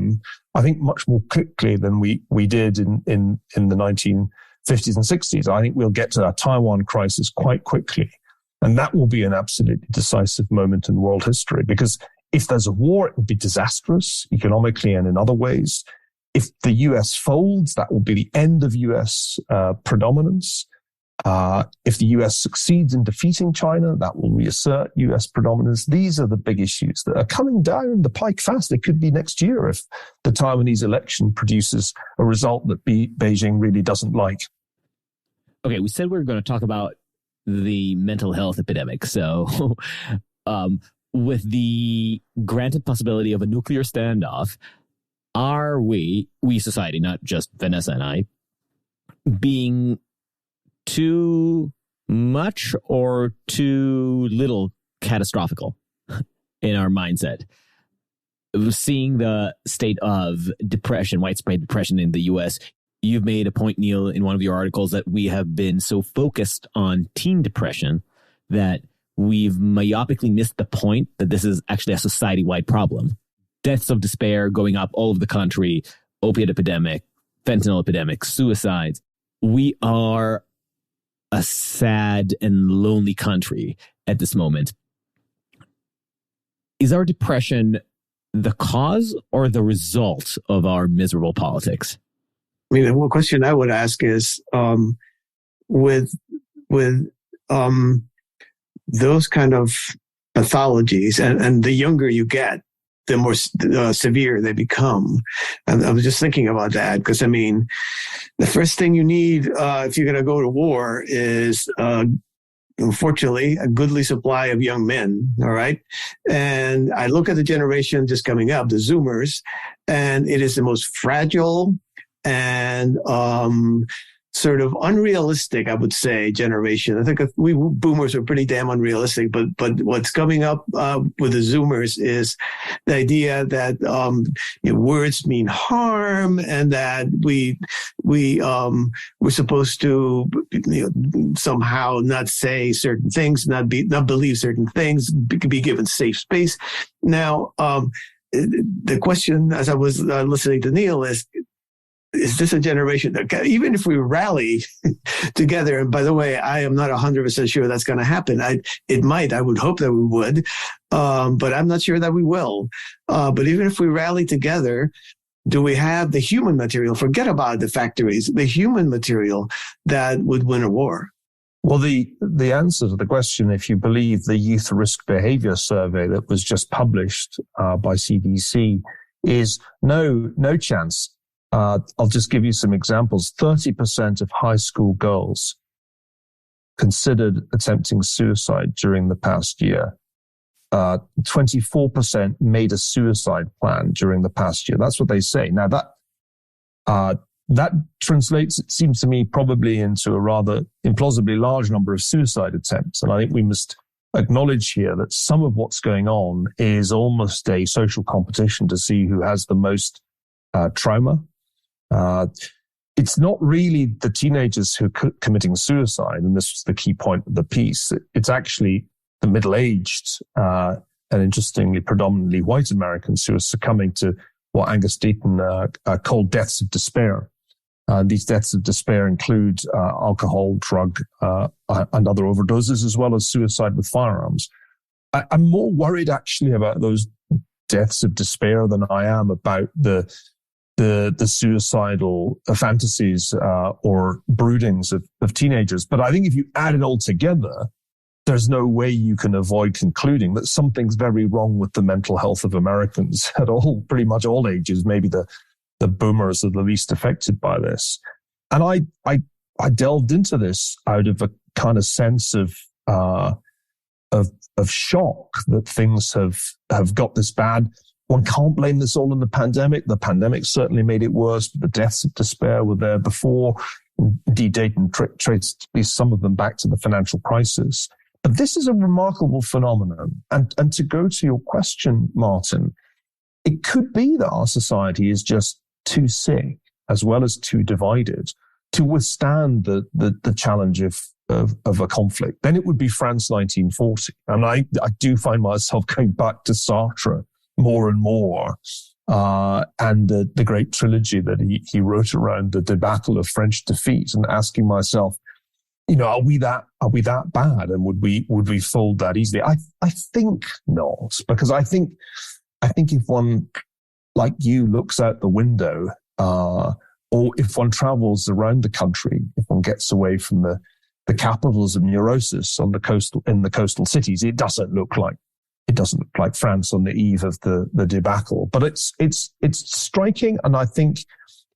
I think much more quickly than we did in the 1950s and 60s. I think we'll get to that Taiwan crisis quite quickly. And that will be an absolutely decisive moment in world history, because if there's a war, it will be disastrous economically and in other ways. If the US folds, that will be the end of US predominance. If the US succeeds in defeating China, that will reassert US predominance. These are the big issues that are coming down the pike fast. It could be next year if the Taiwanese election produces a result that Beijing really doesn't like. Okay, we said we were going to talk about the mental health epidemic. So with the granted possibility of a nuclear standoff, are we society, not just Vanessa and I, being too much or too little catastrophical in our mindset? Seeing the state of depression, widespread depression in the U.S., you've made a point, Neil, in one of your articles that we have been so focused on teen depression that we've myopically missed the point that this is actually a society-wide problem. Deaths of despair going up all over the country, opiate epidemic, fentanyl epidemic, suicides. We are a sad and lonely country at this moment. Is our depression the cause or the result of our miserable politics? I mean, one question I would ask is, with those kind of pathologies, and the younger you get, the more severe they become. And I was just thinking about that because, I mean, the first thing you need if you're going to go to war is, unfortunately, a goodly supply of young men, all right? And I look at the generation just coming up, the Zoomers, and it is the most fragile and sort of unrealistic, I would say, generation. I think we boomers are pretty damn unrealistic, but what's coming up with the Zoomers is the idea that words mean harm, and that we're supposed to somehow not say certain things, not believe certain things, be given safe space. Now, the question, as I was listening to Neil, is this a generation that, even if we rally together, and by the way, I am not 100% sure that's going to happen. It might, I would hope that we would, but I'm not sure that we will. But even if we rally together, do we have the human material? Forget about the factories, the human material that would win a war. Well, the answer to the question, if you believe the Youth Risk Behavior Survey that was just published by CDC, is no chance. I'll just give you some examples. 30% of high school girls considered attempting suicide during the past year. 24% made a suicide plan during the past year. That's what they say. Now that translates, it seems to me, probably into a rather implausibly large number of suicide attempts. And I think we must acknowledge here that some of what's going on is almost a social competition to see who has the most trauma. It's not really the teenagers who are committing suicide, and this was the key point of the piece. It's actually the middle-aged and interestingly predominantly white Americans who are succumbing to what Angus Deaton called deaths of despair. These deaths of despair include alcohol, drug, and other overdoses, as well as suicide with firearms. I'm more worried actually about those deaths of despair than I am about the suicidal fantasies or broodings of teenagers. But I think if you add it all together, there's no way you can avoid concluding that something's very wrong with the mental health of Americans at all, pretty much all ages. Maybe the boomers are the least affected by this. And I delved into this out of a kind of sense of shock that things have got this bad. One can't blame this all on the pandemic. The pandemic certainly made it worse, but the deaths of despair were there before. Indeed, Dayton traced at least some of them back to the financial crisis. But this is a remarkable phenomenon. And to go to your question, Martin, it could be that our society is just too sick, as well as too divided, to withstand the challenge of of a conflict, then it would be France 1940. And I do find myself going back to Sartre more and more, and the great trilogy that he wrote around the debacle of French defeat, and asking myself, are we that bad, and would we fold that easily? I think not, because I think if one like you looks out the window, or if one travels around the country, if one gets away from the capitals of neurosis in the coastal cities, it doesn't look like France on the eve of the debacle. But it's striking, and I think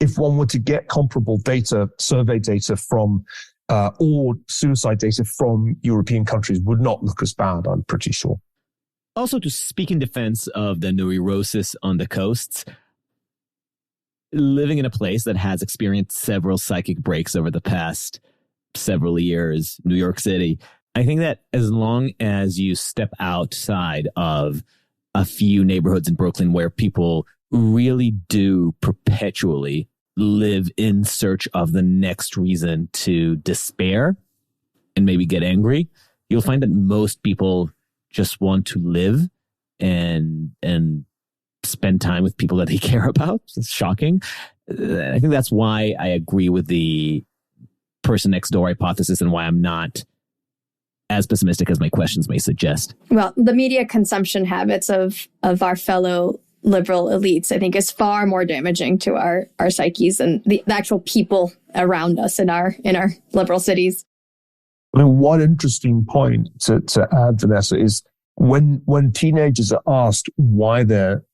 if one were to get comparable data, survey data from or suicide data from European countries, would not look as bad, I'm pretty sure. Also, to speak in defense of the neurosis on the coasts, living in a place that has experienced several psychic breaks over the past several years, New York City, I think that as long as you step outside of a few neighborhoods in Brooklyn where people really do perpetually live in search of the next reason to despair and maybe get angry, you'll find that most people just want to live and spend time with people that they care about. It's shocking. I think that's why I agree with the person next door hypothesis, and why I'm not as pessimistic as my questions may suggest. Well, the media consumption habits of our fellow liberal elites, I think, is far more damaging to our psyches than the actual people around us in our liberal cities. I mean, one interesting point to add, Vanessa, is when teenagers are asked why they're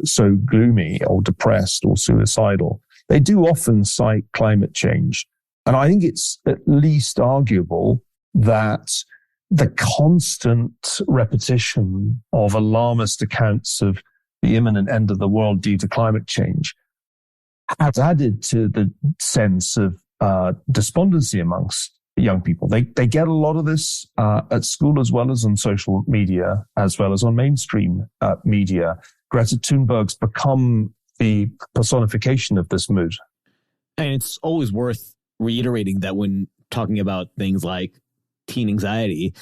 so gloomy or depressed or suicidal, they do often cite climate change. And I think it's at least arguable that the constant repetition of alarmist accounts of the imminent end of the world due to climate change has added to the sense of despondency amongst young people. They get a lot of this at school, as well as on social media, as well as on mainstream media. Greta Thunberg's become the personification of this mood. And it's always worth reiterating that when talking about things like teen anxiety,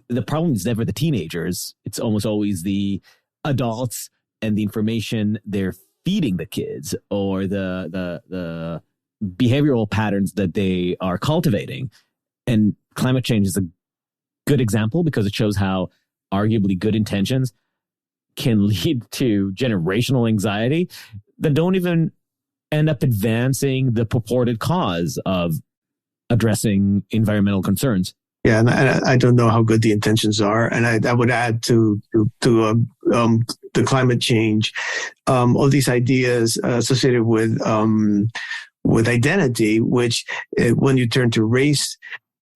the problem is never the teenagers. It's almost always the adults and the information they're feeding the kids, or the behavioral patterns that they are cultivating. And climate change is a good example, because it shows how arguably good intentions can lead to generational anxiety that don't even end up advancing the purported cause of addressing environmental concerns. Yeah, and I don't know how good the intentions are, and I would add to the climate change, all these ideas associated with identity, which when you turn to race,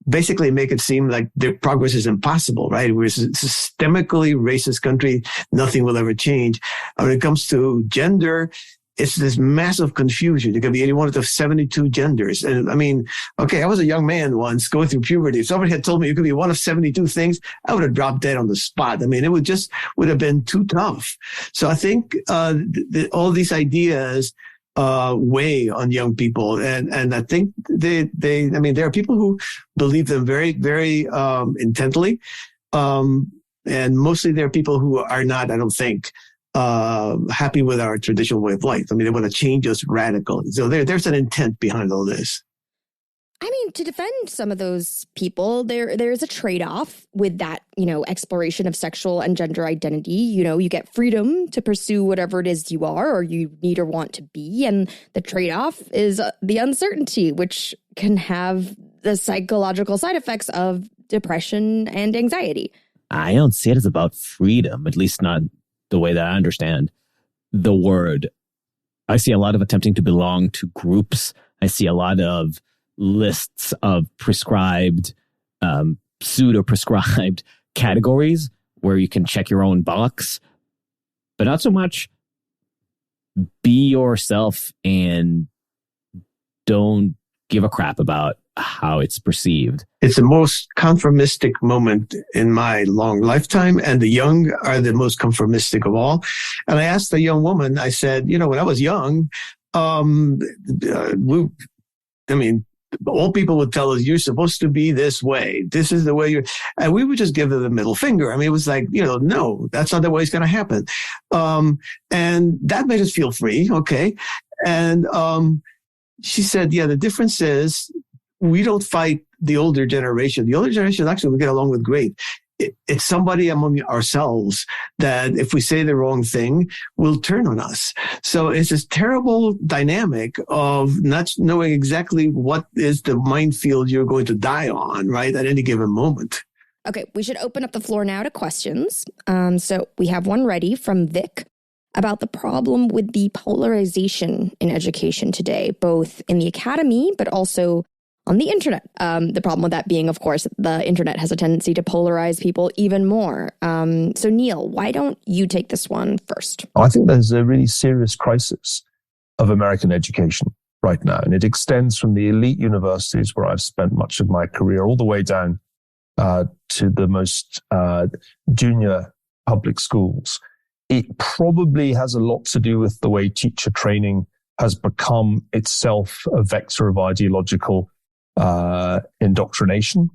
basically make it seem like their progress is impossible, right? We're a systemically racist country. Nothing will ever change. When it comes to gender, it's this massive confusion. There could be any one of the 72 genders. And I mean, okay, I was a young man once going through puberty. If somebody had told me you could be one of 72 things, I would have dropped dead on the spot. I mean, it would have been too tough. So I think all these ideas weigh on young people. And I think there are people who believe them very, very intently. And mostly there are people who are not, I don't think, happy with our traditional way of life. I mean, they want to change us radically. So there's an intent behind all this. I mean, to defend some of those people, there's a trade-off with that, exploration of sexual and gender identity. You get freedom to pursue whatever it is you are or you need or want to be. And the trade-off is the uncertainty, which can have the psychological side effects of depression and anxiety. I don't see it as about freedom, at least not the way that I understand the word. I see a lot of attempting to belong to groups. I see a lot of lists of prescribed, pseudo-prescribed categories where you can check your own box, but not so much be yourself and don't give a crap about how it's perceived. It's the most conformistic moment in my long lifetime, and the young are the most conformistic of all. And I asked a young woman, I said, when I was young, old people would tell us, you're supposed to be this way. This is the way you're, and we would just give them the middle finger. I mean, it was like, no, that's not the way it's going to happen. And that made us feel free. Okay. And, she said, yeah, the difference is we don't fight the older generation. The older generation, actually, we get along with great. It's somebody among ourselves that if we say the wrong thing, will turn on us. So it's this terrible dynamic of not knowing exactly what is the minefield you're going to die on, right, at any given moment. Okay, we should open up the floor now to questions. So we have one ready from Vic about the problem with the polarization in education today, both in the academy, but also on the internet. The problem with that being, of course, the internet has a tendency to polarize people even more. So Niall, why don't you take this one first? I think there's a really serious crisis of American education right now, and it extends from the elite universities where I've spent much of my career all the way down to the most junior public schools. It probably has a lot to do with the way teacher training has become itself a vector of ideological indoctrination.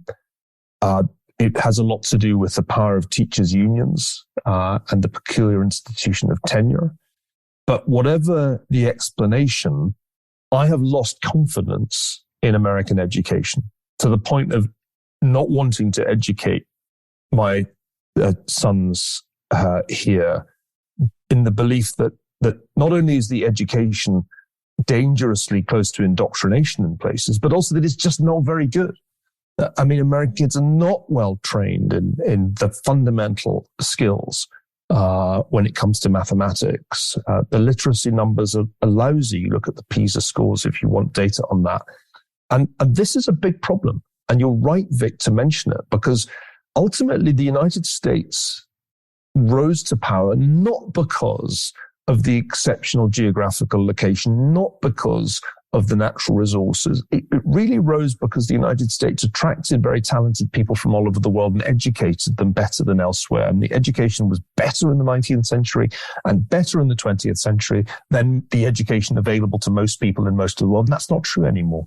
It has a lot to do with the power of teachers' unions and the peculiar institution of tenure. But whatever the explanation, I have lost confidence in American education to the point of not wanting to educate my sons here, in the belief that not only is the education dangerously close to indoctrination in places, but also that it's just not very good. I mean, American kids are not well trained in the fundamental skills when it comes to mathematics. The literacy numbers are lousy. You look at the PISA scores if you want data on that. And this is a big problem. And you're right, Vic, to mention it, because ultimately the United States rose to power not because of the exceptional geographical location, not because of the natural resources. It really rose because the United States attracted very talented people from all over the world and educated them better than elsewhere. And the education was better in the 19th century and better in the 20th century than the education available to most people in most of the world. And that's not true anymore.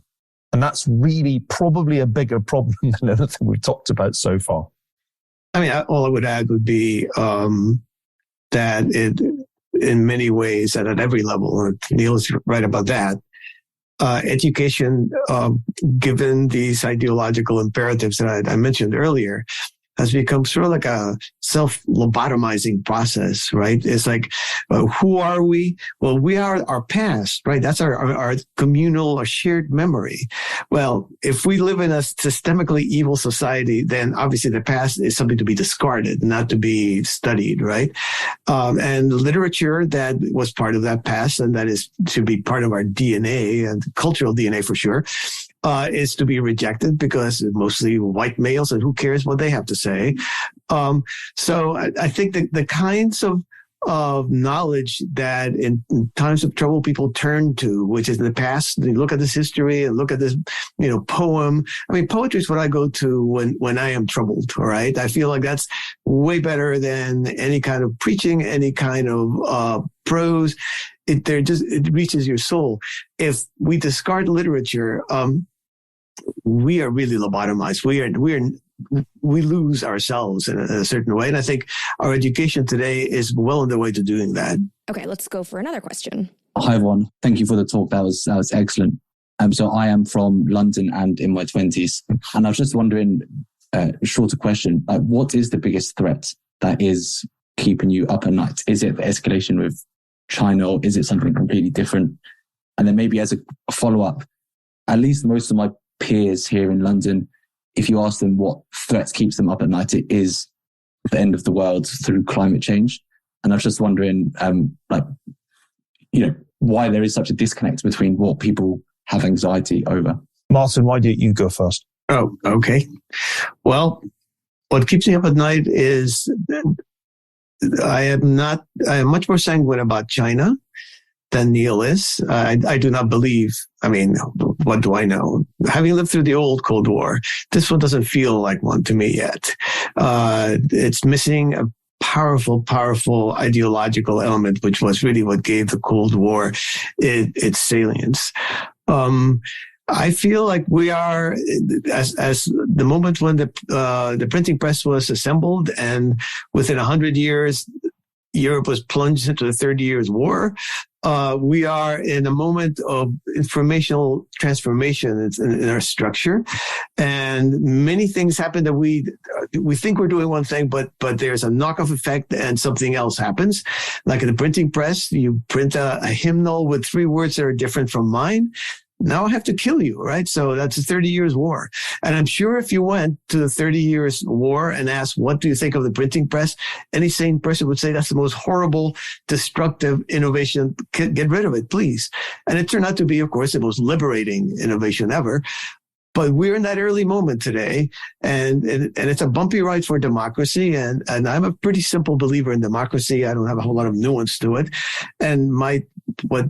And that's really probably a bigger problem than anything we've talked about so far. I mean, all I would add would be that it, in many ways, and at every level, Niall's right about that, education, given these ideological imperatives that I mentioned earlier, has become sort of like a self-lobotomizing process, right? It's like, who are we? Well, we are our past, right? That's our communal or shared memory. Well, if we live in a systemically evil society, then obviously the past is something to be discarded, not to be studied, right? And literature that was part of that past, and that is to be part of our DNA and cultural DNA for sure, is to be rejected because mostly white males, and who cares what they have to say. So I think that the kinds of knowledge that in times of trouble people turn to, which is in the past, they look at this history and look at this, poem. I mean, poetry is what I go to when I am troubled, all right? I feel like that's way better than any kind of preaching, any kind of prose. It reaches your soul. If we discard literature, we are really lobotomized. We lose ourselves in a certain way. And I think our education today is well on the way to doing that. Okay, let's go for another question. Hi, everyone. Thank you for the talk. That was excellent. So I am from London and in my 20s. And I was just wondering, shorter question, what is the biggest threat that is keeping you up at night? Is it the escalation with China, or is it something completely different? And then maybe as a follow-up, at least most of my peers here in London, if you ask them what threats keeps them up at night, it is the end of the world through climate change. And I was just wondering, why there is such a disconnect between what people have anxiety over. Martin, why don't you go first? Oh, okay. Well, what keeps me up at night is I am much more sanguine about China than Niall is. I do not believe, what do I know? Having lived through the old Cold War, this one doesn't feel like one to me yet. It's missing a powerful ideological element, which was really what gave the Cold War its salience. I feel like we are, as the moment when the printing press was assembled, and within 100 years, Europe was plunged into the 30 Years' War. We are in a moment of informational transformation in our structure, and many things happen that we think we're doing one thing, but there's a knockoff effect and something else happens. Like in the printing press, you print a hymnal with 3 words that are different from mine. Now I have to kill you, right? So that's a 30 Years' War. And I'm sure if you went to the 30 Years' War and asked, what do you think of the printing press? Any sane person would say that's the most horrible, destructive innovation. Get rid of it, please. And it turned out to be, of course, the most liberating innovation ever. But we're in that early moment today, and it's a bumpy ride for democracy. And I'm a pretty simple believer in democracy. I don't have a whole lot of nuance to it. And what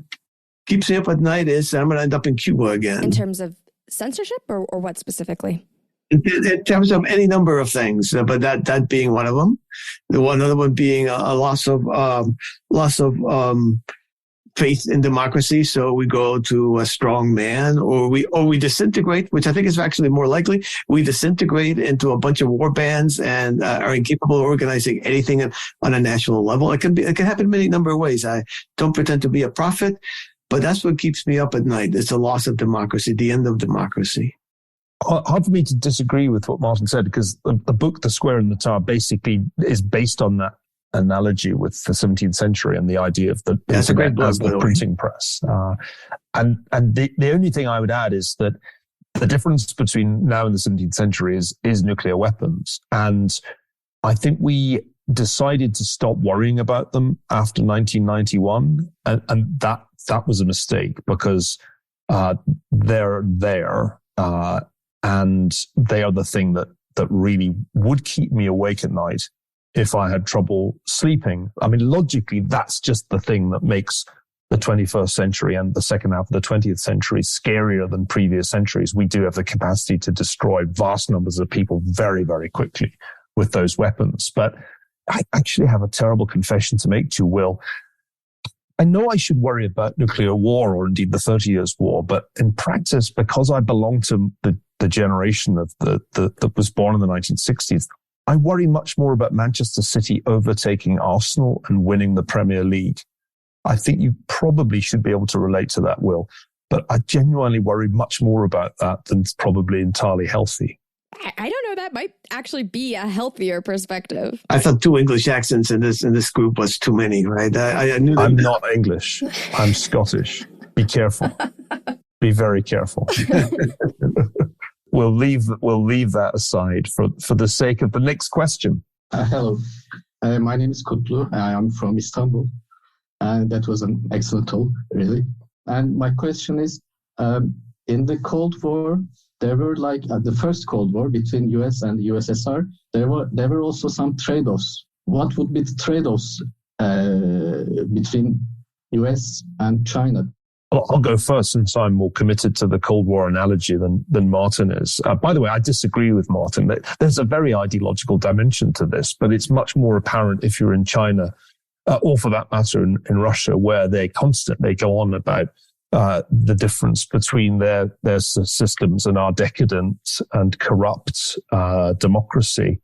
keeps me up at night is I'm going to end up in Cuba again. In terms of censorship, or what specifically? In terms of any number of things, but that being one of them. Another one being a loss of faith in democracy. So we go to a strong man, or we disintegrate, which I think is actually more likely. We disintegrate into a bunch of war bands and are incapable of organizing anything on a national level. It can happen many number of ways. I don't pretend to be a prophet, but that's what keeps me up at night. It's the loss of democracy, the end of democracy. Hard for me to disagree with what Martin said, because the book, The Square in the Tower, basically is based on that analogy with the 17th century and the idea of the internet as the printing press. And the only thing I would add is that the difference between now and the 17th century is nuclear weapons. And I think we decided to stop worrying about them after 1991. And that was a mistake, because they're there, and they are the thing that really would keep me awake at night if I had trouble sleeping. I mean, logically, that's just the thing that makes the 21st century and the second half of the 20th century scarier than previous centuries. We do have the capacity to destroy vast numbers of people very, very quickly with those weapons. But I actually have a terrible confession to make to you, Will. I know I should worry about nuclear war, or indeed the 30 Years' War, but in practice, because I belong to the generation of that was born in the 1960s, I worry much more about Manchester City overtaking Arsenal and winning the Premier League. I think you probably should be able to relate to that, Will, but I genuinely worry much more about that than it's probably entirely healthy. I don't know. That might actually be a healthier perspective. I thought 2 English accents in this group was too many, right? I knew that. I'm not English. I'm Scottish. Be careful. Be very careful. We'll leave that aside for the sake of the next question. Hello, my name is Kutlu. I am from Istanbul, and that was an excellent talk, really. And my question is, in the Cold War, there were the first Cold War between US and USSR. There were also some trade-offs. What would be the trade-offs between US and China? I'll go first, since I'm more committed to the Cold War analogy than Martin is. By the way, I disagree with Martin. There's a very ideological dimension to this, but it's much more apparent if you're in China, or for that matter in Russia, where they constantly go on about the difference between their systems and our decadent and corrupt democracy.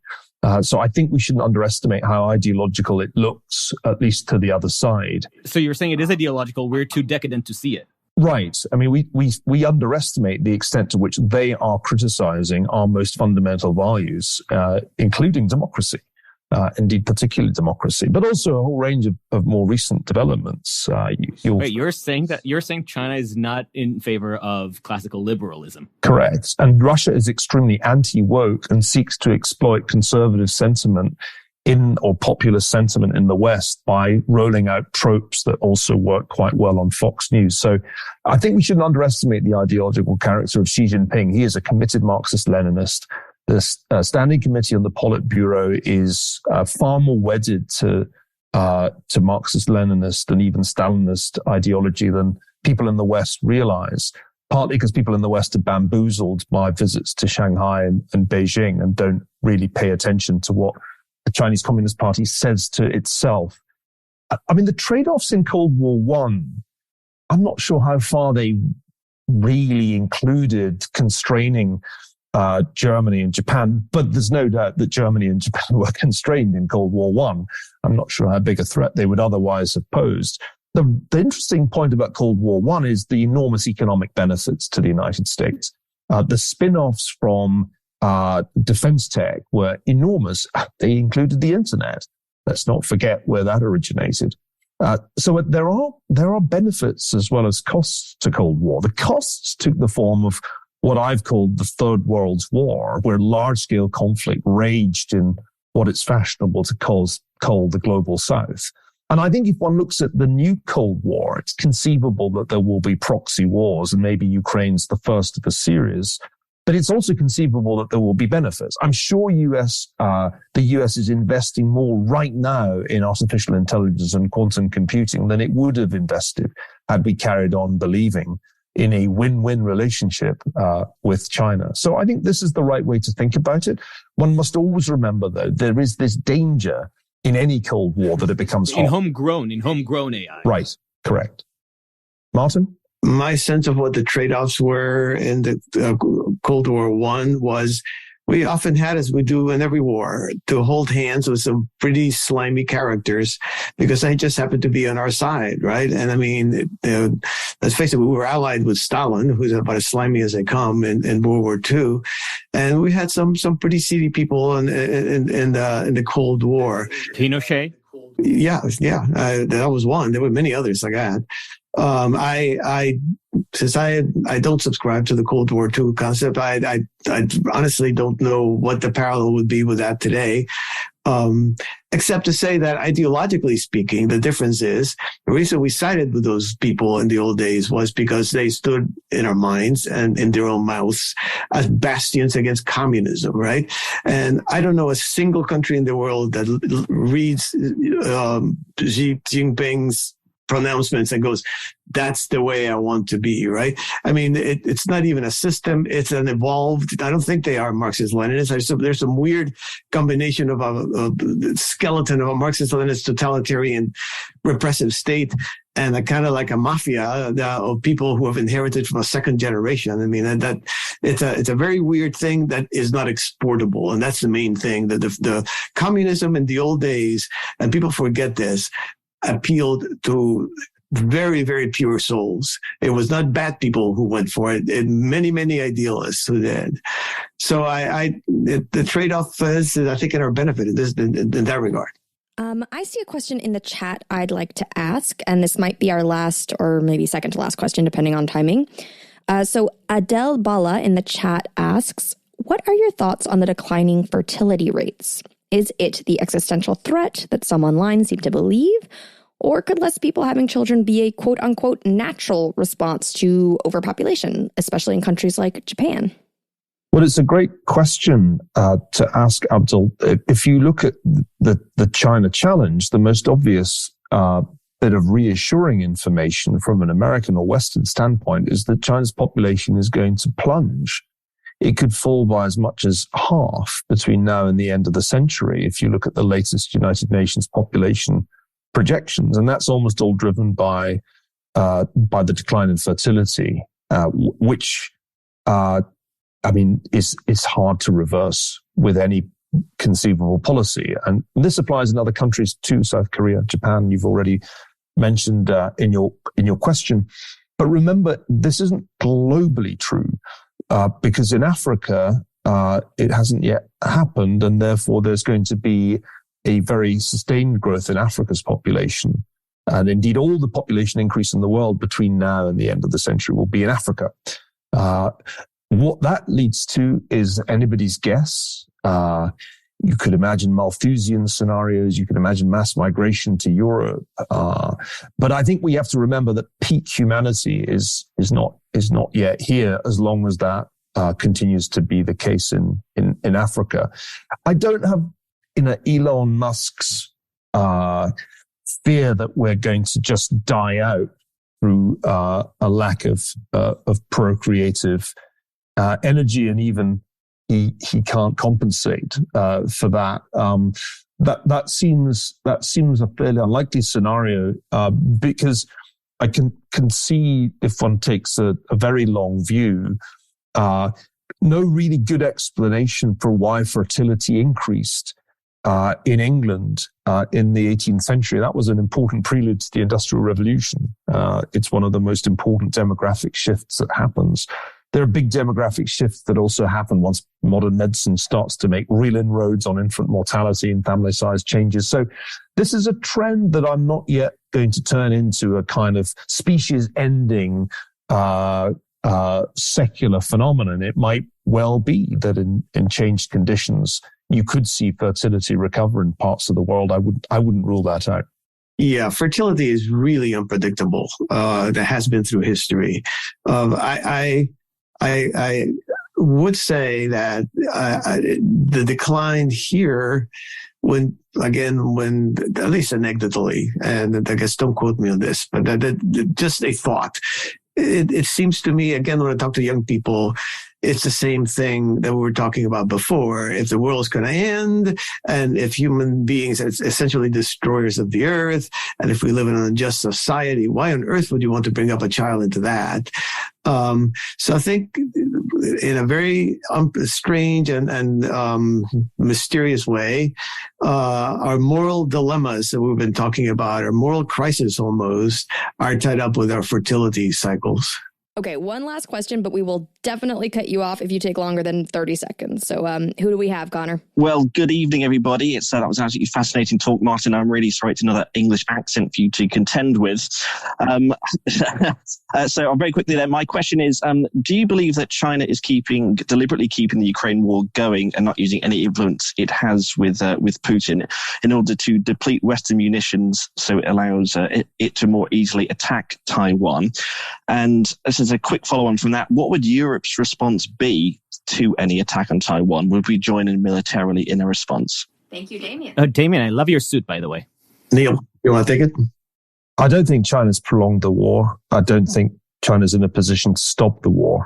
So I think we shouldn't underestimate how ideological it looks, at least to the other side. So you're saying it is ideological. We're too decadent to see it. Right. I mean, we underestimate the extent to which they are criticizing our most fundamental values, including democracy. Indeed, particularly democracy, but also a whole range of more recent developments. Wait, you're saying China is not in favor of classical liberalism? Correct. And Russia is extremely anti-woke and seeks to exploit conservative sentiment or populist sentiment in the West by rolling out tropes that also work quite well on Fox News. So I think we shouldn't underestimate the ideological character of Xi Jinping. He is a committed Marxist-Leninist. The Standing Committee on the Politburo is far more wedded to Marxist-Leninist and even Stalinist ideology than people in the West realize, partly because people in the West are bamboozled by visits to Shanghai and Beijing and don't really pay attention to what the Chinese Communist Party says to itself. I mean, the trade-offs in Cold War I, I'm not sure how far they really included constraining Germany and Japan, but there's no doubt that Germany and Japan were constrained in Cold War One. I'm not sure how big a threat they would otherwise have posed. The interesting point about Cold War One is the enormous economic benefits to the United States. The spin-offs from defense tech were enormous. They included the internet. Let's not forget where that originated. So there are benefits as well as costs to Cold War. The costs took the form of what I've called the Third World War, where large-scale conflict raged in what it's fashionable to call the Global South. And I think if one looks at the new Cold War, it's conceivable that there will be proxy wars, and maybe Ukraine's the first of a series. But it's also conceivable that there will be benefits. I'm sure the US is investing more right now in artificial intelligence and quantum computing than it would have invested had we carried on believing in a win-win relationship with China. So I think this is the right way to think about it. One must always remember, though, there is this danger in any Cold War that it becomes hot. In homegrown AI. Right, correct. Martin? My sense of what the trade-offs were in the Cold War One was we often had, as we do in every war, to hold hands with some pretty slimy characters because they just happened to be on our side, right? And I mean, let's face it, we were allied with Stalin, who's about as slimy as they come in World War II, and we had some pretty seedy people in the Cold War. Pinochet. Yeah, that was one. There were many others like that. Since I don't subscribe to the Cold War II concept, I honestly don't know what the parallel would be with that today. Except to say that ideologically speaking, the difference is the reason we sided with those people in the old days was because they stood in our minds and in their own mouths as bastions against communism, right? And I don't know a single country in the world that reads Xi Jinping's pronouncements and goes, that's the way I want to be, right? I mean, it's not even a system. It's an evolved, I don't think they are Marxist-Leninists. There's some weird combination of a skeleton of a Marxist-Leninist totalitarian repressive state and a kind of like a mafia of people who have inherited from a second generation. I mean, that it's a very weird thing that is not exportable. And that's the main thing, that the communism in the old days, and people forget this, appealed to very, very pure souls. It was not bad people who went for it, and many, many idealists who did. So the trade-off is, I think, in our benefit in that regard. I see a question in the chat I'd like to ask, and this might be our last or maybe second to last question, depending on timing. So Adele Bala in the chat asks, what are your thoughts on the declining fertility rates? Is it the existential threat that some online seem to believe? Or could less people having children be a quote-unquote natural response to overpopulation, especially in countries like Japan? Well, it's a great question to ask, Abdul. If you look at the China challenge, the most obvious bit of reassuring information from an American or Western standpoint is that China's population is going to plunge. It could fall by as much as half between now and the end of the century if you look at the latest United Nations population projections. And that's almost all driven by the decline in fertility, which, is hard to reverse with any conceivable policy. And this applies in other countries too, South Korea, Japan, you've already mentioned in your question. But remember, this isn't globally true. Because in Africa, it hasn't yet happened, and therefore there's going to be a very sustained growth in Africa's population. And indeed, all the population increase in the world between now and the end of the century will be in Africa. What that leads to is anybody's guess. You could imagine Malthusian scenarios. You could imagine mass migration to Europe. But I think we have to remember that peak humanity is not yet here, as long as that continues to be the case in Africa. I don't have Elon Musk's fear that we're going to just die out through a lack of procreative energy, and even he can't compensate for that. That seems a fairly unlikely scenario because I can see, if one takes a very long view, no really good explanation for why fertility increased in England in the 18th century. That was an important prelude to the Industrial Revolution. It's one of the most important demographic shifts that happens. There are big demographic shifts that also happen once modern medicine starts to make real inroads on infant mortality and family size changes. So this is a trend that I'm not yet going to turn into a kind of species-ending secular phenomenon. It might well be that in changed conditions, you could see fertility recover in parts of the world. I wouldn't rule that out. Yeah, fertility is really unpredictable. That has been through history. I would say that the decline here, when at least anecdotally, and I guess don't quote me on this, but just a thought. It seems to me, again, when I talk to young people, it's the same thing that we were talking about before. If the world is going to end, and if human beings are essentially destroyers of the earth, and if we live in an unjust society, why on earth would you want to bring up a child into that? So I think in a very strange and mysterious way, our moral dilemmas that we've been talking about, our moral crisis almost, are tied up with our fertility cycles. Okay, one last question, but we will definitely cut you off if you take longer than 30 seconds. So who do we have, Connor? Well, good evening, everybody. That was absolutely fascinating talk, Martin. I'm really sorry it's another English accent for you to contend with. So very quickly then, my question is, do you believe that China is deliberately keeping the Ukraine war going and not using any influence it has with Putin in order to deplete Western munitions so it allows it to more easily attack Taiwan? And this is a quick follow-on from that. What would Europe's response be to any attack on Taiwan? Would we join in militarily in a response? Thank you, Damien. Damien, I love your suit, by the way. Neil, you want to take it? I don't think China's prolonged the war. I don't think China's in a position to stop the war.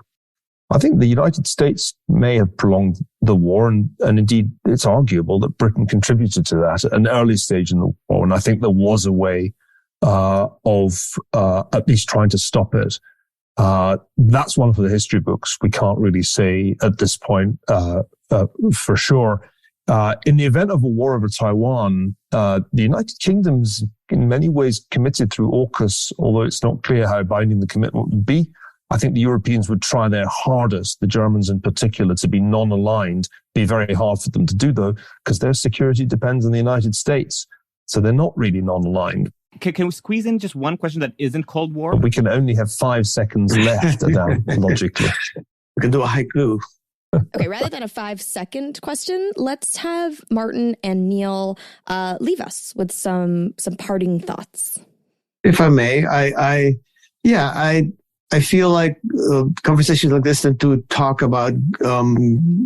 I think the United States may have prolonged the war, and indeed it's arguable that Britain contributed to that at an early stage in the war, and I think there was a way of at least trying to stop it. That's one for the history books. We can't really say at this point for sure. In the event of a war over Taiwan, the United Kingdom's in many ways committed through AUKUS, although it's not clear how binding the commitment would be. I think the Europeans would try their hardest, the Germans in particular, to be non-aligned. Be very hard for them to do, though, because their security depends on the United States. So they're not really non-aligned. Can we squeeze in just one question that isn't Cold War? We can only have 5 seconds left, logically. We can do a haiku. Okay, rather than a 5-second question, let's have Martin and Neil leave us with some parting thoughts. If I may, I feel like conversations like this tend to talk about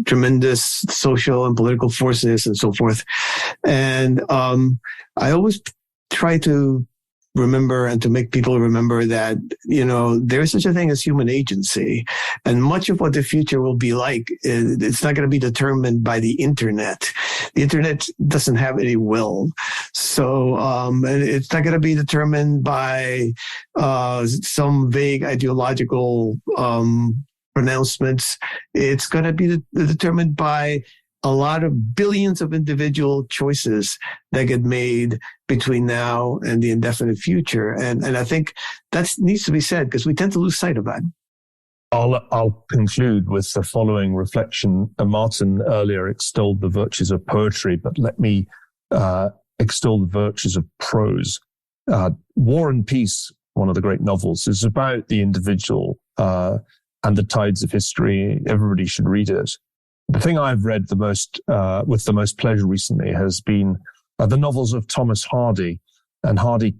tremendous social and political forces and so forth. And I always try to remember and to make people remember that, there is such a thing as human agency. And much of what the future will be like, it's not going to be determined by the internet. The internet doesn't have any will. So, and it's not going to be determined by some vague ideological pronouncements. It's going to be determined by a lot of billions of individual choices that get made between now and the indefinite future. And I think that needs to be said because we tend to lose sight of that. I'll conclude with the following reflection. Martin earlier extolled the virtues of poetry, but let me extol the virtues of prose. War and Peace, one of the great novels, is about the individual and the tides of history. Everybody should read it. The thing I've read the most, with the most pleasure recently has been the novels of Thomas Hardy. And Hardy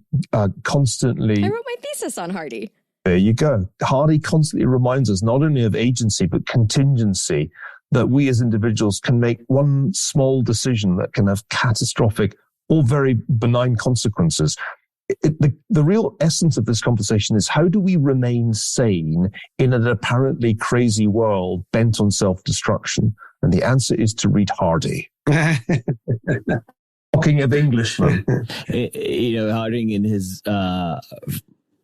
constantly... I wrote my thesis on Hardy. There you go. Hardy constantly reminds us not only of agency, but contingency, that we as individuals can make one small decision that can have catastrophic or very benign consequences. The real essence of this conversation is how do we remain sane in an apparently crazy world bent on self-destruction? And the answer is to read Hardy. Talking of Englishmen. Harding in his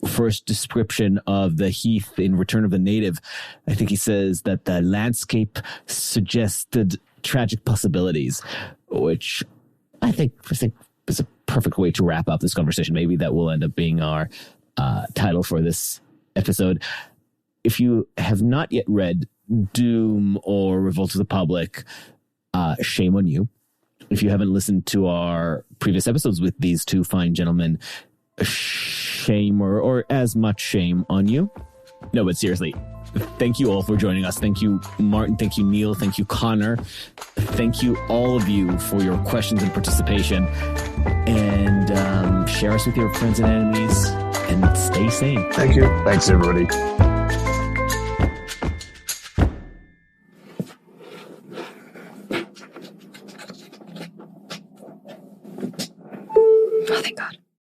first description of the heath in Return of the Native, I think he says that the landscape suggested tragic possibilities, which I think is a perfect way to wrap up this conversation. Maybe that will end up being our title for this episode. If you have not yet read Doom or Revolt of the Public, shame on you. If you haven't listened to our previous episodes with these two fine gentlemen, shame or as much shame on you. No, but seriously, thank you all for joining us. Thank you, Martin. Thank you, Neil. Thank you, Connor. Thank you, all of you, for your questions and participation. And share us with your friends and enemies. And stay sane. Thank you. Thanks, everybody. Oh, thank God.